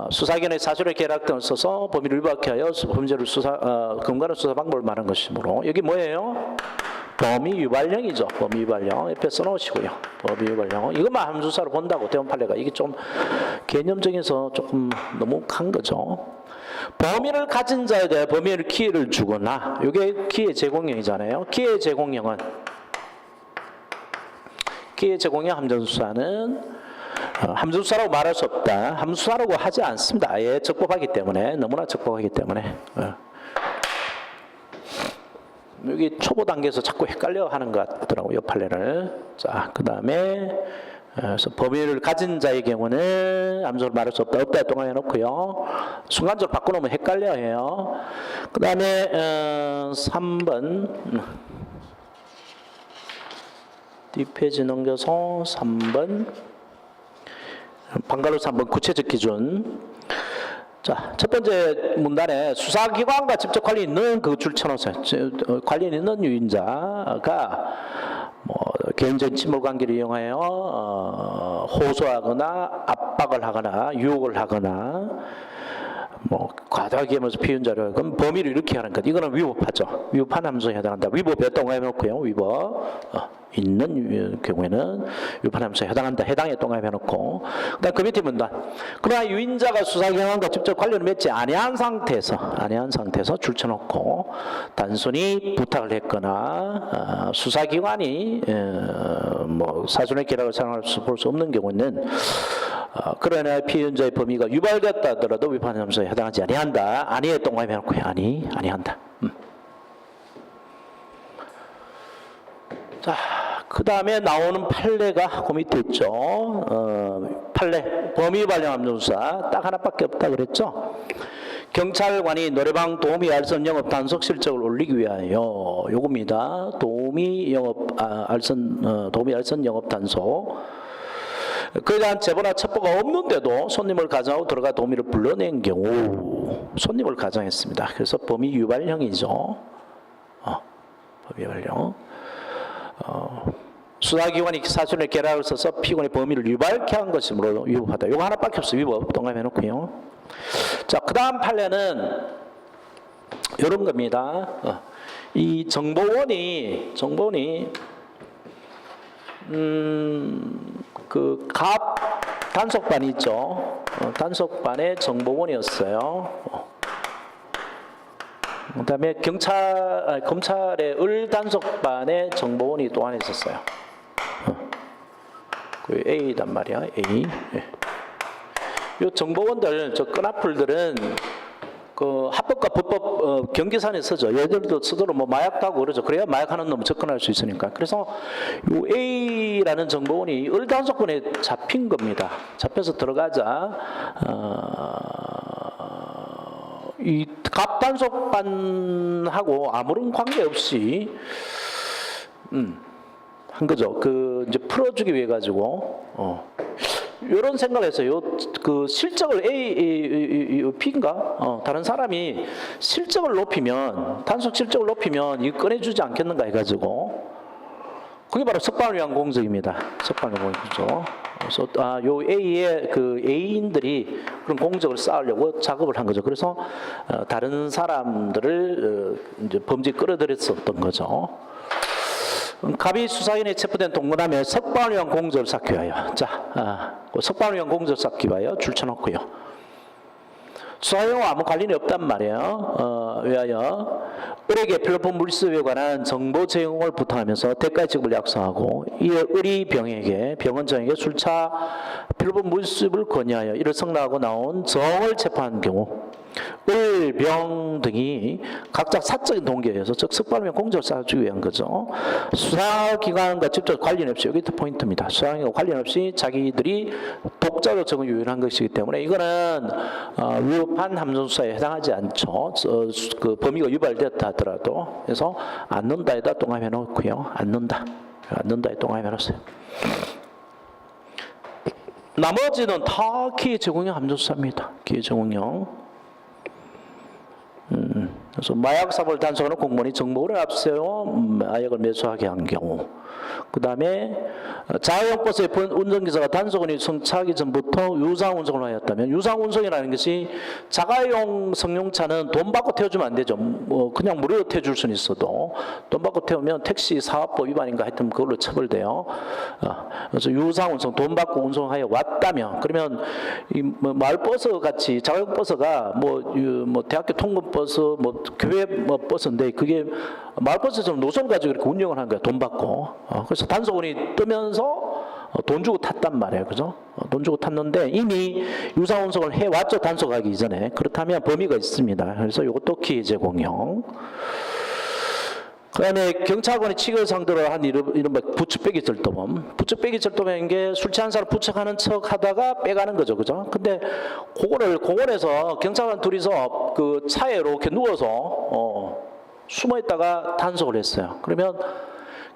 수사기관의 사실의 계략 등을 써서 범위를 위반케 하여 범죄를 금관한 수사 방법을 말한 것이므로 여기 뭐예요? 범위 위반령이죠. 범위 위반령 옆에 써놓으시고요. 범위 위반령 이것만 함수사로 본다고 대원 판례가 이게 좀 개념적에서 조금 너무 간 거죠. 범위를 가진 자에 대해 범위를 기회를 주거나 이게 기회 제공령이잖아요. 기회 제공령은 기회 제공령 함정수사는 함수사라고 말할 수 없다. 함수사라고 하지 않습니다. 아예 적법하기 때문에 너무나 적법하기 때문에 여기 초보 단계에서 자꾸 헷갈려 하는 것 같더라고요. 판례를. 자, 그 다음에 그래서 범위를 가진 자의 경우는 함수를 말할 수 없다. 없다 동안 해놓고요. 순간적으로 바꿔놓으면 헷갈려 해요. 그 다음에 3번 뒷페이지 넘겨서 3번 방갈로 3번 구체적 기준. 자, 첫 번째 문단에 수사기관과 직접 관련 있는 그 줄 쳐놓으세요. 관련 있는 유인자가 개인적인 친물 관계를 이용하여 호소하거나 압박을 하거나 유혹을 하거나 과다하게 하면서 피해자를 그럼 범위를 이렇게 하는 것. 이거는 위법하죠. 위법한 함수에 해당한다. 위법했다고 해놓고요. 위법 있는 경우에는 위법한 함수에 해당한다. 해당했다고 해놓고 그다음 그 밑에 문단. 그러나 유인자가 수사기관과 직접 관련을 맺지 아니한 상태에서 줄쳐놓고 단순히 부탁을 했거나 수사기관이 사전의 계략을 사용할 수 볼 수 없는 경우는 그러나 피해자의 범위가 유발됐다 하더라도 위법한 함수에 해당하지 아니한다. 아니했다고 해놓고요. 아니한다. 자, 그 다음에 나오는 판례가 그 밑에 있죠. 판례, 범위 발령 함정수사 딱 하나밖에 없다 그랬죠. 경찰관이 노래방 도우미 알선 영업 단속 실적을 올리기 위하여 요겁니다. 도우미 알선 영업 단속. 그에 대한 제보나 첩보가 없는데도 손님을 가정하고 들어가 도우미를 불러낸 경우 손님을 가정했습니다. 그래서 범위 유발령이죠. 범위 유발령. 수사기관이 사전에 계략을 써서 피고인의 범위를 유발케 한 것이므로 위법하다. 이거 하나밖에 없어요. 위법 동감해놓고요. 자, 그 다음 판례는 이런 겁니다. 이 정보원이 그 갑 단속반이 있죠. 단속반의 정보원이었어요. 그 다음에 검찰의 을 단속반의 정보원이 또 안에 있었어요. 그 A단 말이야. A. 이 정보원들, 저 끈앞풀들은 그 합법과 불법 경계선에 서죠. 얘들도 스스로 마약도 하고 그러죠. 그래야 마약하는 놈 접근할 수 있으니까. 그래서 이 A라는 정보원이 을 단속반에 잡힌 겁니다. 잡혀서 들어가자 이 갑단속반하고 아무런 관계 없이 한 거죠. 그 이제 풀어주기 위해 가지고 이런 생각을 했어요. 그 실적을 B인가 다른 사람이 실적을 높이면 단속 실적을 높이면 이 꺼내주지 않겠는가 해가지고 그게 바로 석방을 위한 공적입니다. 석방을 위한 공적. 그래서 요 A의 그 A인들이 그런 공적을 쌓으려고 작업을 한 거죠. 그래서 다른 사람들을 이제 범죄에 끌어들였었던 거죠. 갑이 수사인에 체포된 동거남에 석방을 위한 공적을 쌓기 위하여 그 석방을 위한 공적을 쌓기 위하여 줄쳐놓고요. 수사용과 아무 관련이 없단 말이에요. 왜하여 을에게 필로폰 물수에 관한 정보 제공을 부탁하면서 대가의 지급을 약속하고 이에 을이 병에게 병원장에게 술차 필로폰 물수를 건의하여 이를 성납하고 나온 정을 체포한 경우 을, 병 등이 각자 사적인 동기에 의해서 즉 석방면 공적을 쌓아주기 위한 거죠. 수사기관과 직접 관련 없이 여기 포인트입니다. 수사기관과 관련 없이 자기들이 독자적 정을 유인한 것이기 때문에 이거는 위법한 함정수사에 해당하지 않죠. 그 범위가 유발되었다 하더라도. 그래서 않는다에다 동함해 놓고요. 않는다에 동함해 놓으세요. 나머지는 다 기회 제공형 함정수사입니다. 기회 제공형. 그래서 마약 사범을 단속하는 공무원이 정보를 앞세워 마약을 매수하게 한 경우, 그 다음에 자가용 버스의 운전기사가 단속원이 승차하기 전부터 유상 운송을 하였다면, 유상 운송이라는 것이 자가용 승용차는 돈 받고 태워주면 안 되죠. 뭐 그냥 무료로 태워줄 수는 있어도 돈 받고 태우면 택시 사업법 위반인가 하여튼 그걸로 처벌돼요. 그래서 유상 운송, 돈 받고 운송하여 왔다면, 그러면 이 뭐 마을버스 같이 자가용 버스가 뭐 대학교 통근버스, 뭐 교회 뭐 버스인데 그게 마을버스처럼 노선 가지고 이렇게 운영을 하는 거야. 돈 받고. 그래서 단속원이 뜨면서 돈 주고 탔단 말이에요. 그죠? 돈 주고 탔는데 이미 유상 운송을 해왔죠. 단속하기 이전에. 그렇다면 범위가 있습니다. 그래서 이것도 기회 제공형. 그 다음에 경찰관이 취객을 상대로 한 이른바 부축배기 절도범. 부축배기 절도범인 게 술 취한 사람 부축하는 척 하다가 빼가는 거죠. 그죠? 근데 그거를 공원에서 경찰관 둘이서 그 차에 이렇게 누워서 숨어 있다가 단속을 했어요. 그러면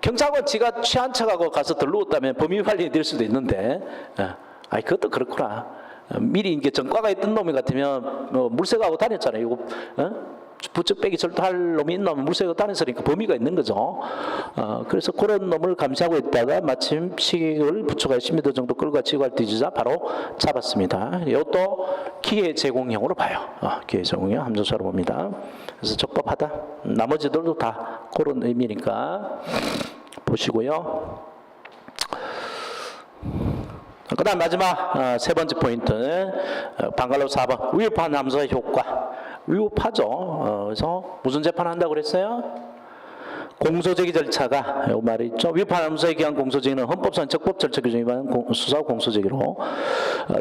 경찰관 지가 취한 척하고 가서 덜 누웠다면 범위 관련이 될 수도 있는데, 아니, 그것도 그렇구나. 미리 이게 전과가 있던 놈이 같으면 물색하고 다녔잖아요. 이거, 부쩍빼기 절도할 놈이 있나 하면 물색하고 다녔으니까 범위가 있는 거죠. 그래서 그런 놈을 감시하고 있다가 마침 시객을 부축하여 10m 정도 끌고 가 지구할 뒤지자 바로 잡았습니다. 이것도 기회 제공형으로 봐요. 기회 제공형 함정수사로 봅니다. 그래서 적법하다. 나머지들도 다 그런 의미니까 보시고요. 그 다음 마지막 세 번째 포인트는 방갈로 4번 위법한 함정의 효과. 위법하죠. 그래서 무슨 재판한다고 그랬어요? 공소제기 절차가, 이 말이 있죠. 위법한 함정에 기한 공소제기는 헌법상 적법 절차 규정에 위반 수사 공소제기로,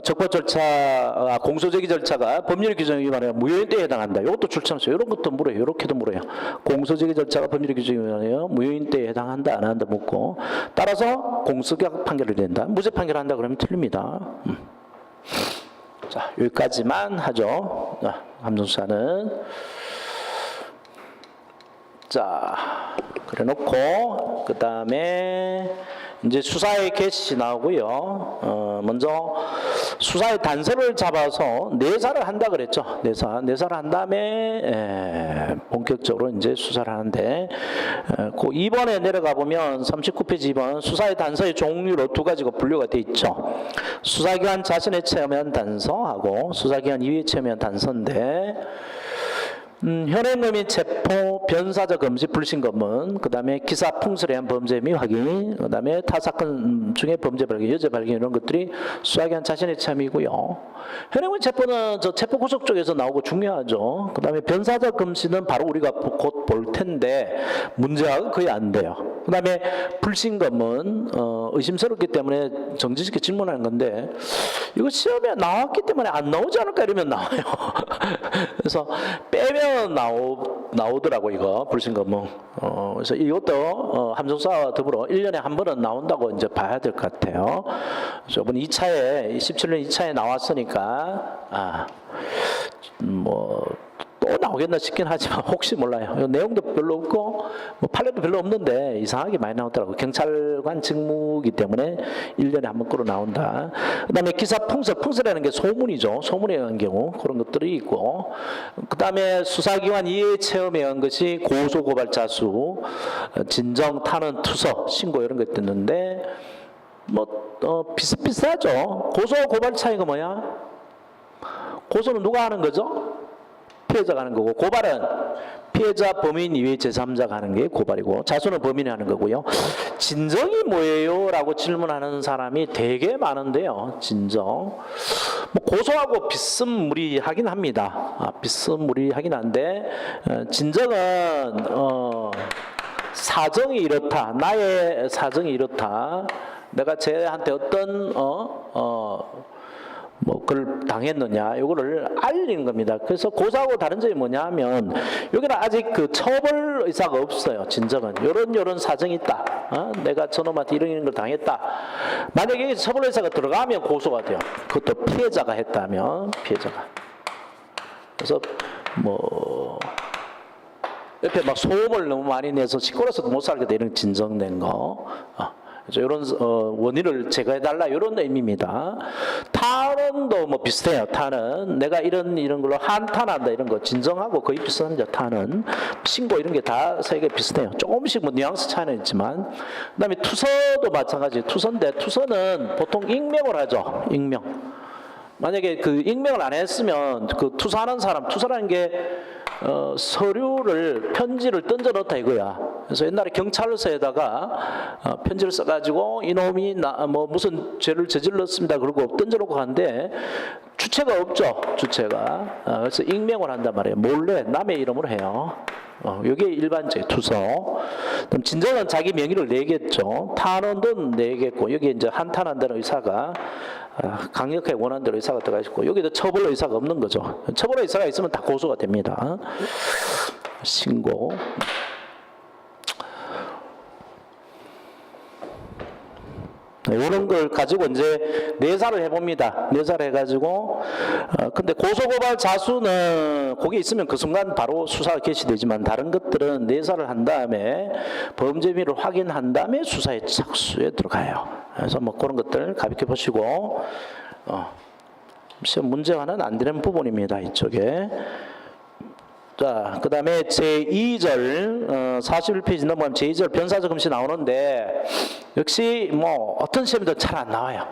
적법 절차, 공소제기 절차가 법률 규정에 위반하여 무효인대에 해당한다. 이것도 출처였어요. 이런 것도 물어요. 이렇게도 물어요. 공소제기 절차가 법률 규정에 위반하여 무효인대에 해당한다, 안 한다 묻고, 따라서 공소기각 판결을 낸다. 무죄 판결한다 그러면 틀립니다. 자, 여기까지만 하죠. 함정수사는. 자, 그래 놓고 그 다음에 이제 수사의 개시 나오고요. 먼저 수사의 단서를 잡아서 내사를 한다 그랬죠. 내사를 한 다음에 본격적으로 이제 수사를 하는데, 그 2번에 내려가 보면 39페이지 2번 수사의 단서의 종류로 두 가지가 분류가 돼 있죠. 수사기관 자신의 체험한 단서하고 수사기관 이외의 체험한 단서인데, 현행범인 체포, 변사적 금지, 불신검문, 그 다음에 기사 풍설에 의한 범죄 및 확인, 그 다음에 타 사건 중에 범죄 발견, 여죄 발견 이런 것들이 수사기관 자신의 체험이고요. 현행범인 체포는 저 체포 구속 쪽에서 나오고 중요하죠. 그 다음에 변사적 금지는 바로 우리가 곧 볼 텐데 문제가 거의 안 돼요. 그 다음에 불신검은 의심스럽기 때문에 정지시켜 질문하는 건데, 이거 시험에 나왔기 때문에 안 나오지 않을까 이러면 나와요. 그래서 빼면 나오더라고 이거 불신검문. 그래서 이것도 함정수사와 더불어 1년에 한 번은 나온다고 이제 봐야 될 것 같아요. 저번 2차에 17년 2차에 나왔으니까 또 나오겠나 싶긴 하지만 혹시 몰라요. 내용도 별로 없고 뭐 판례도 별로 없는데 이상하게 많이 나오더라고요. 경찰관 직무이기 때문에 1년에 한 번 끌어 나온다. 그 다음에 기사 풍설이라는 게 소문이죠. 소문에 의한 경우 그런 것들이 있고, 그 다음에 수사기관 이해 체험에 의한 것이 고소고발자 수, 진정, 탄원, 투서, 신고 이런 것 있는데 비슷비슷하죠. 고소고발 차이가 뭐야? 고소는 누가 하는 거죠? 피해자가 하는 거고, 고발은 피해자, 범인 이외의 제3자가 하는 게 고발이고 자수는 범인이 하는 거고요. 진정이 뭐예요? 라고 질문하는 사람이 되게 많은데요. 진정. 뭐 고소하고 비스무리하긴 합니다. 비스무리하긴 한데 진정은 사정이 이렇다. 나의 사정이 이렇다. 내가 쟤한테 어떤 뭐 그걸 당했느냐 이거를 알리는 겁니다. 그래서 고소하고 다른 점이 뭐냐면 여기는 아직 그 처벌 의사가 없어요. 진정은 요런 사정이 있다. 내가 저놈한테 이런 걸 당했다. 만약에 여기 처벌 의사가 들어가면 고소가 돼요. 그것도 피해자가 했다면 피해자가. 그래서 뭐 옆에 막 소음을 너무 많이 내서 시끄러워서 못 살겠다 이런 진정된 거. 이런 원인을 제거해달라 이런 의미입니다. 탄원도 뭐 비슷해요. 탄원 내가 이런 걸로 한탄한다 이런 거 진정하고 거의 비슷합니다. 탄원 신고 이런 게 다 세 개 비슷해요. 조금씩 뭐 뉘앙스 차이는 있지만 그다음에 투서도 마찬가지. 투서인데 투서는 보통 익명을 하죠. 익명. 만약에 그 익명을 안 했으면 그 투서하는 사람 투서라는 게 서류를 편지를 던져 넣다 이거야. 그래서 옛날에 경찰서에다가 편지를 써가지고 이놈이 뭐 무슨 죄를 저질렀습니다. 그러고 던져놓고 가는데 주체가 없죠. 주체가. 그래서 익명을 한단 말이에요. 몰래 남의 이름으로 해요. 이게 일반적인 투서. 그럼 진정은 자기 명의를 내겠죠. 탄원도 내겠고 여기 이제 한탄한다는 의사가 강력하게 원하는 대로 의사가 들어가 있고 여기도 처벌 의사가 없는 거죠. 처벌 의사가 있으면 다 고소가 됩니다. 신고. 이런 걸 가지고 이제 내사를 해봅니다. 내사를 해가지고 근데 고소고발 자수는 거기 있으면 그 순간 바로 수사가 개시되지만 다른 것들은 내사를 한 다음에 범죄 혐의를 확인한 다음에 수사에 착수에 들어가요. 그래서 뭐 그런 것들 가볍게 보시고 시험 문제화는 안 되는 부분입니다. 이쪽에. 자, 그 다음에 제2절 41페이지 넘어가면 제2절 변사적 금시 나오는데 역시 뭐 어떤 시험도 잘 안 나와요.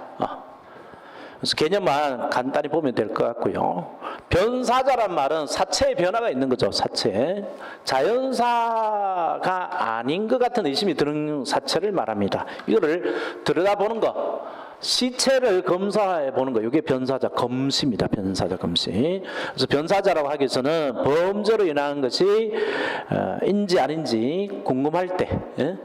그래서 개념만 간단히 보면 될 것 같고요. 변사자란 말은 사체의 변화가 있는 거죠. 사체. 자연사가 아닌 것 같은 의심이 드는 사체를 말합니다. 이거를 들여다보는 거. 시체를 검사해 보는 거. 이게 변사자 검시입니다. 변사자 검시. 그래서 변사자라고 하기 위해서는 범죄로 인한 것이 인지 아닌지 궁금할 때. 예?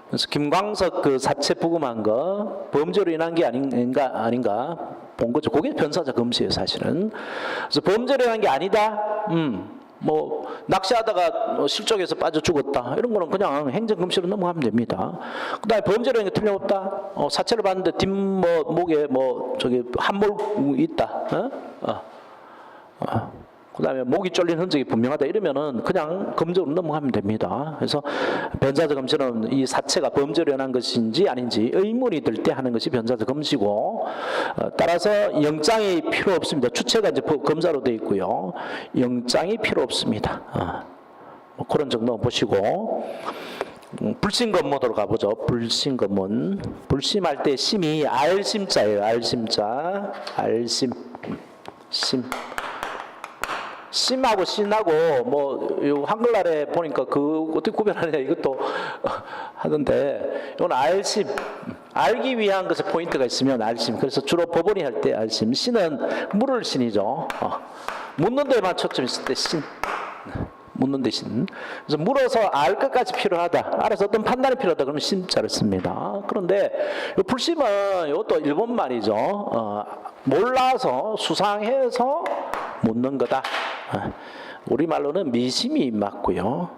그래서 김광석 그 사체 부검한 거 범죄로 인한 게 아닌가 본 거죠. 그게 변사자 검시예요, 사실은. 그래서 범죄로 인한 게 아니다. 뭐 낚시하다가 실족해서 빠져 죽었다. 이런 거는 그냥 행정검시로 넘어가면 됩니다. 그다음에 범죄로 인한 게 틀림없다. 사체를 봤는데 뒷목에 뭐 저기 함몰 있다. 그다음에 목이 쫄린 흔적이 분명하다 이러면은 그냥 검적으로 넘어가면 됩니다. 그래서 변사적 검시는 이 사체가 범죄로 인한 것인지 아닌지 의문이 들 때 하는 것이 변사적 검시고 따라서 영장이 필요 없습니다. 주체가 이제 검사로 되어 있고요. 영장이 필요 없습니다. 뭐 그런 정도 보시고 불신검문으로 가보죠. 불신검문. 불심할 때 심이 알심자예요. 알심자. 알심. 심. 심하고 신하고 뭐 한글날에 보니까 그 어떻게 구별하느냐 이것도 하던데 이건 알심 알기 위한 것에 포인트가 있으면 알심. 그래서 주로 법원이 할 때 알심. 신은 물을 신이죠. 묻는 데만 초점 있을 때 신. 묻는 데 신. 그래서 물어서 알 것까지 필요하다. 알아서 어떤 판단이 필요하다. 그러면 신자를 씁니다. 그런데 이 불심은 이것도 일본 말이죠. 몰라서 수상해서 묻는 거다. 우리말로는 미심이 맞고요.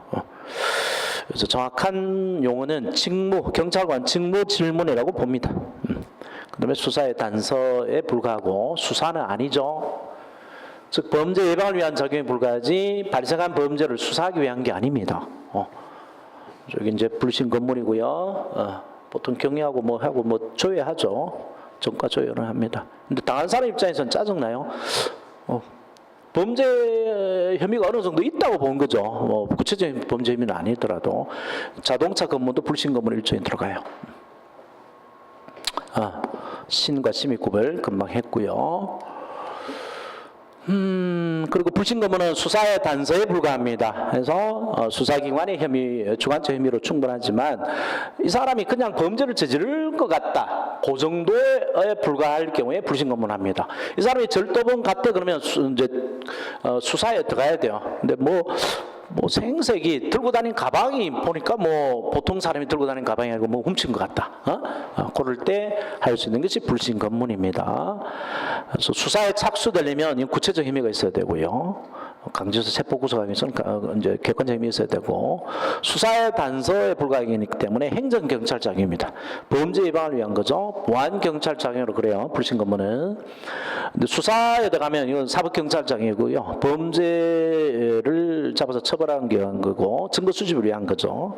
그래서 정확한 용어는 직무, 경찰관 직무 질문이라고 봅니다. 그 다음에 수사의 단서에 불과하고 수사는 아니죠. 즉 범죄 예방을 위한 적용에 불과하지 발생한 범죄를 수사하기 위한 게 아닙니다. 저기 이제 불신 건물이고요. 보통 경위하고 뭐 하고 뭐 조회하죠. 전과 조회를 합니다. 근데 당한 사람 입장에서는 짜증나요. 범죄 혐의가 어느 정도 있다고 본 거죠. 뭐 구체적인 범죄 혐의는 아니더라도 자동차 검문도 불신 검문 일종에 들어가요. 신과 심의 구별 금방 했고요. 그리고 불신검문은 수사의 단서에 불과합니다. 그래서 수사기관의 혐의, 주관적 혐의로 충분하지만 이 사람이 그냥 범죄를 저지를 것 같다. 그 정도에 불과할 경우에 불신검문합니다. 이 사람이 절도범 같아 그러면 이제 수사에 들어가야 돼요. 근데 뭐 생색이 들고 다닌 가방이 보니까 뭐 보통 사람이 들고 다니는 가방이 아니고 뭐 훔친 것 같다. 그럴 때 할 수 있는 것이 불신검문입니다. 그래서 수사에 착수되려면 구체적 혐의가 있어야 되고요. 강제해서 체포 구속하기 위해서는 이제 객관적 혐의 있어야 되고 수사의 단서에 불과하기 때문에 행정경찰장입니다. 범죄 예방을 위한 거죠. 보안경찰장으로 그래요. 불신검문은. 근데 수사에 들어가면 이건 사법경찰장이고요. 범죄를 잡아서 처벌하기 위한 거고 증거 수집을 위한 거죠.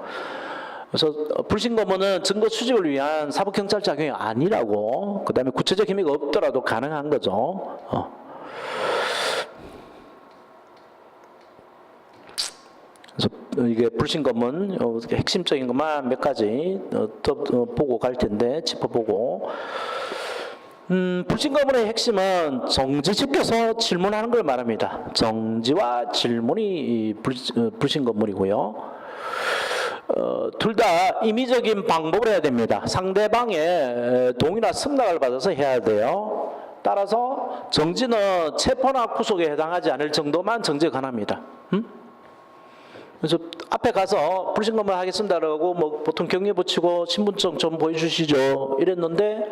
그래서 불신검문은 증거 수집을 위한 사법경찰장이 아니라고, 그 다음에 구체적 혐의가 없더라도 가능한 거죠. 그래서 이게 불신검문 핵심적인 것만 몇 가지 더 보고 갈 텐데 짚어보고, 불신검문의 핵심은 정지시켜서 질문하는 걸 말합니다. 정지와 질문이 불신검문이고요. 둘 다 임의적인 방법을 해야 됩니다. 상대방의 동의나 승낙을 받아서 해야 돼요. 따라서 정지는 체포나 구속에 해당하지 않을 정도만 정지가 가능합니다. 그래서 앞에 가서 불신검문 하겠습니다라고 뭐 보통 경례 붙이고 신분증 좀 보여주시죠 이랬는데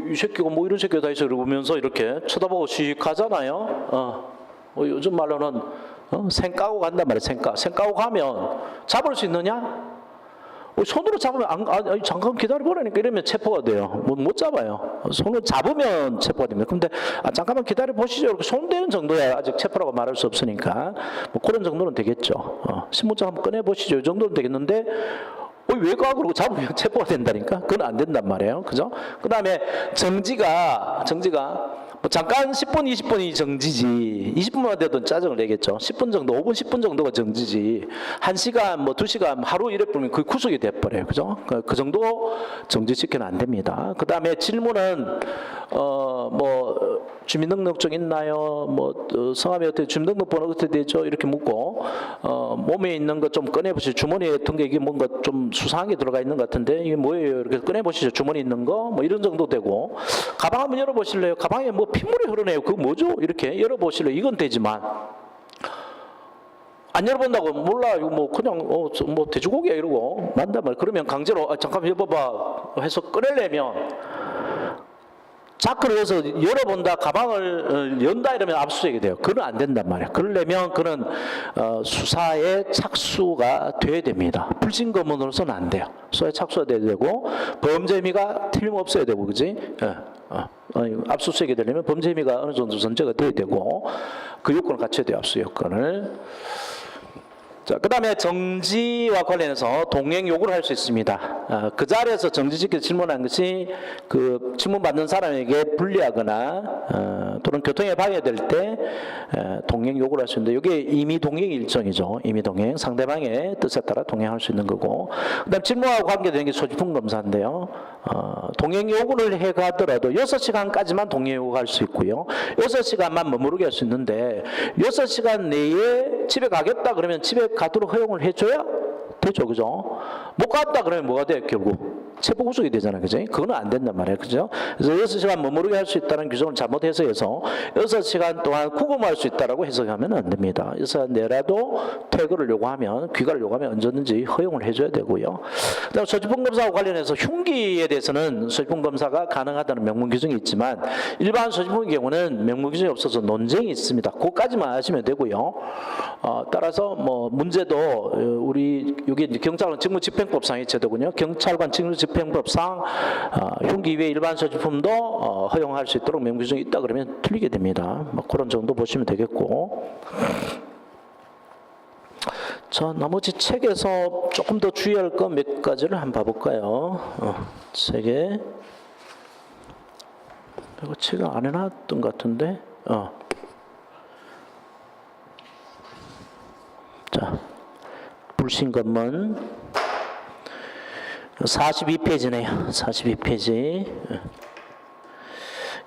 이 새끼가 뭐 이런 새끼가 다 있어 이러면서 이렇게 쳐다보고 씩 가잖아요. 요즘 말로는 생 까고 간단 말이에요. 생 까고 가면 잡을 수 있느냐? 손으로 잡으면 잠깐 기다려보라니까 이러면 체포가 돼요. 못 잡아요. 손으로 잡으면 체포가 됩니다. 근데 잠깐만 기다려보시죠. 이렇게 손 대는 정도야 아직 체포라고 말할 수 없으니까 뭐 그런 정도는 되겠죠. 신분증 한번 꺼내보시죠. 이 정도는 되겠는데 왜 가? 그러고 잡으면 체포가 된다니까? 그건 안 된단 말이에요. 그죠? 그 다음에 정지가 뭐 잠깐 10분, 20분이 정지지. 20분만 돼도 짜증을 내겠죠. 10분 정도, 5분, 10분 정도가 정지지. 1시간, 뭐 2시간, 하루 이래 보면 그게 구속이 돼버려요. 그죠? 그 정도 정지시켜는 안 됩니다. 그 다음에 질문은, 뭐, 주민등록증 있나요? 뭐, 성함이 어떻게, 주민등록번호 어떻게 되죠? 이렇게 묻고, 몸에 있는 거 좀 꺼내보시죠. 주머니에 든 게 이게 뭔가 좀 수상한 게 들어가 있는 것 같은데, 이게 뭐예요? 이렇게 꺼내보시죠. 주머니 있는 거, 뭐 이런 정도 되고, 가방 한번 열어보실래요? 가방에 뭐 핏물이 흐르네요. 그거 뭐죠? 이렇게 열어보실래요? 이건 되지만, 안 열어본다고 몰라 이거 뭐 그냥 뭐 돼지고기야 이러고 만단 말이야. 그러면 강제로 잠깐만 여봐봐 해서 꺼내려면 자크를 해서 열어본다 가방을 연다 이러면 압수수색이 돼요. 그건 안 된단 말이야. 그러려면 그는 수사에 착수가 돼야 됩니다. 불신검문으로서는 안 돼요. 수사에 착수가 돼야 되고 범죄 혐의가 틀림없어야 되고 그지? 압수수색이 되려면 범죄 혐의가 어느 정도 전제가 돼야 되고 그 요건을 갖춰야 돼요. 압수 요건을. 자, 그 다음에 정지와 관련해서 동행 요구를 할 수 있습니다. 그 자리에서 정지시켜 질문한 것이 그 질문받는 사람에게 불리하거나 또는 교통에 방해될 때 동행 요구를 할 수 있는데 이게 임의 동행 일정이죠. 임의 동행, 상대방의 뜻에 따라 동행할 수 있는 거고 그 다음 질문하고 관계되는 게 소지품 검사인데요. 동행 요구를 해가더라도 6시간까지만 동행 요구할 수 있고요. 6시간만 머무르게 할 수 있는데 6시간 내에 집에 가겠다 그러면 집에 가도록 허용을 해줘야 되죠. 그죠? 못 갔다 그러면 뭐가 돼? 결국 체포 구속이 되잖아요. 그죠? 그거는 안 된단 말이에요. 그죠? 그래서 6시간 머무르게 할 수 있다는 규정을 잘못 해석해서 6시간 동안 구금할 수 있다라고 해석하면 안 됩니다. 6시간 내라도 퇴거를 요구하면, 귀가를 요구하면 언제든지 허용을 해줘야 되고요. 그다음 소지품 검사와 관련해서 흉기에 대해서는 소지품 검사가 가능하다는 명문 규정이 있지만 일반 소지품의 경우는 명문 규정이 없어서 논쟁이 있습니다. 그것까지만 하시면 되고요. 따라서 뭐 문제도 우리 여기 경찰관 직무집행법상의 제도군요. 경찰관 직무집행법상 흉기 외 일반 소지품도 허용할 수 있도록 명문 규정이 있다 그러면 틀리게 됩니다. 뭐 그런 정도 보시면 되겠고. 자, 나머지 책에서 조금 더 주의할 거 몇 가지를 한번 봐볼까요? 책에 이거 책을 안 해놨던 것 같은데. 자, 불신검문 42페이지네요. 42페이지.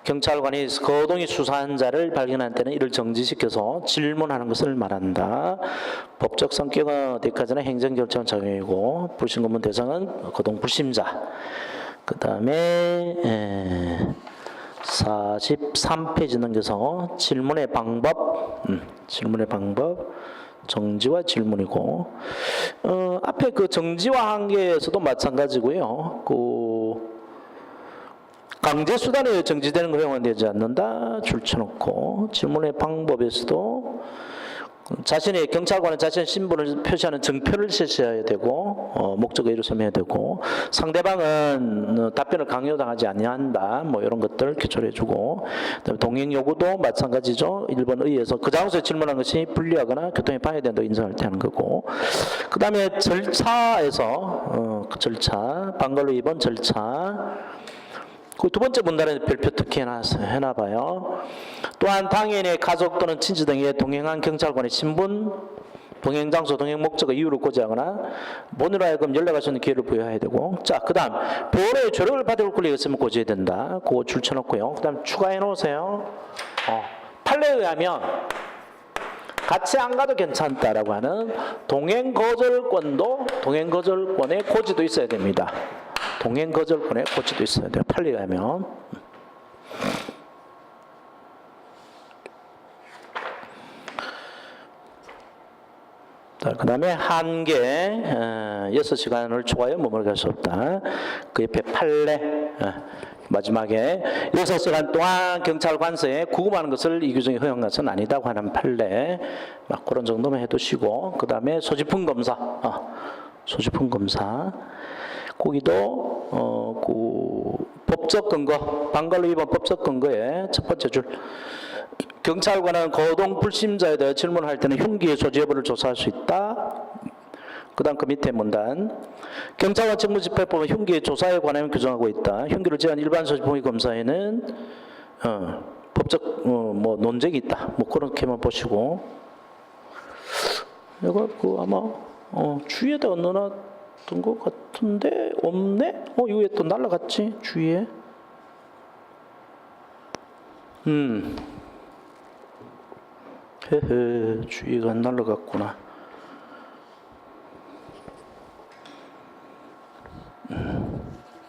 경찰관이 거동이 수사한 자를 발견한 때는 이를 정지시켜서 질문하는 것을 말한다. 법적 성격은 어디까지나 행정결정은 적용이고 불신검문 대상은 거동 불심자. 그 다음에 43페이지 넘겨서 질문의 방법, 정지와 질문이고, 앞에 그 정지와 한계에서도 마찬가지고요. 강제 수단에 정지되는 거 허용되지 않는다 줄쳐놓고, 질문의 방법에서도 자신의 경찰관은 자신의 신분을 표시하는 정표를 제시해야 되고 목적을 이루어야 되고, 상대방은 답변을 강요당하지 아니한다 뭐 이런 것들 기초해주고, 그다음에 동행 요구도 마찬가지죠. 1번 의에서 그 장소에 질문한 것이 불리하거나 교통에 방해된다고 인정할 때 하는 거고, 그 다음에 절차에서 절차 방글로 2번 절차, 그 두 번째 문단에 별표 특히 해놔봐요. 또한 당연의 가족 또는 친지 등에 동행한 경찰관의 신분, 동행 장소, 동행 목적의 이유를 고지하거나 본인으로 하여금 연락할 수 있는 기회를 부여해야 되고, 자, 그 다음 보호의 조력을 받을 권리가 있으면 고지해야 된다. 그거 줄쳐놓고요. 그 다음 추가해 놓으세요. 판례에 의하면 같이 안 가도 괜찮다라고 하는 동행 거절권도 동행 거절권의 고지도 있어야 됩니다. 동행 거절권의 고지도 있어야 돼요. 판례에 의하면. 그 다음에 한계 6시간을 초과하여 머물게 할 수 없다. 그 옆에 판례 마지막에 6시간 동안 경찰 관서에 구금하는 것을 이 규정이 허용한 것은 아니다고 하는 판례, 막 그런 정도만 해두시고, 그 다음에 소지품 검사, 소지품 검사 거기도 그 법적 근거, 방관로 위반 법적 근거에 첫 번째 줄, 경찰관은 거동 불심자에 대해 질문할 때는 흉기의 소지 여부를 조사할 수 있다. 그 다음 그 밑에 문단, 경찰관 직무집행법은 흉기의 조사에 관하여 규정하고 있다. 흉기를 제한 일반 소지품의 검사에는 법적 뭐 논쟁이 있다. 뭐 그렇게만 보시고, 이거 그 아마 주위에다 넣어놨던 것 같은데 없네? 이 위에 또 날라갔지 주위에. 헤헤, 주위가 날라갔구나.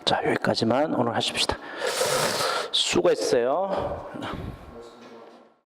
자, 여기까지만 오늘 하십시다. 수고했어요.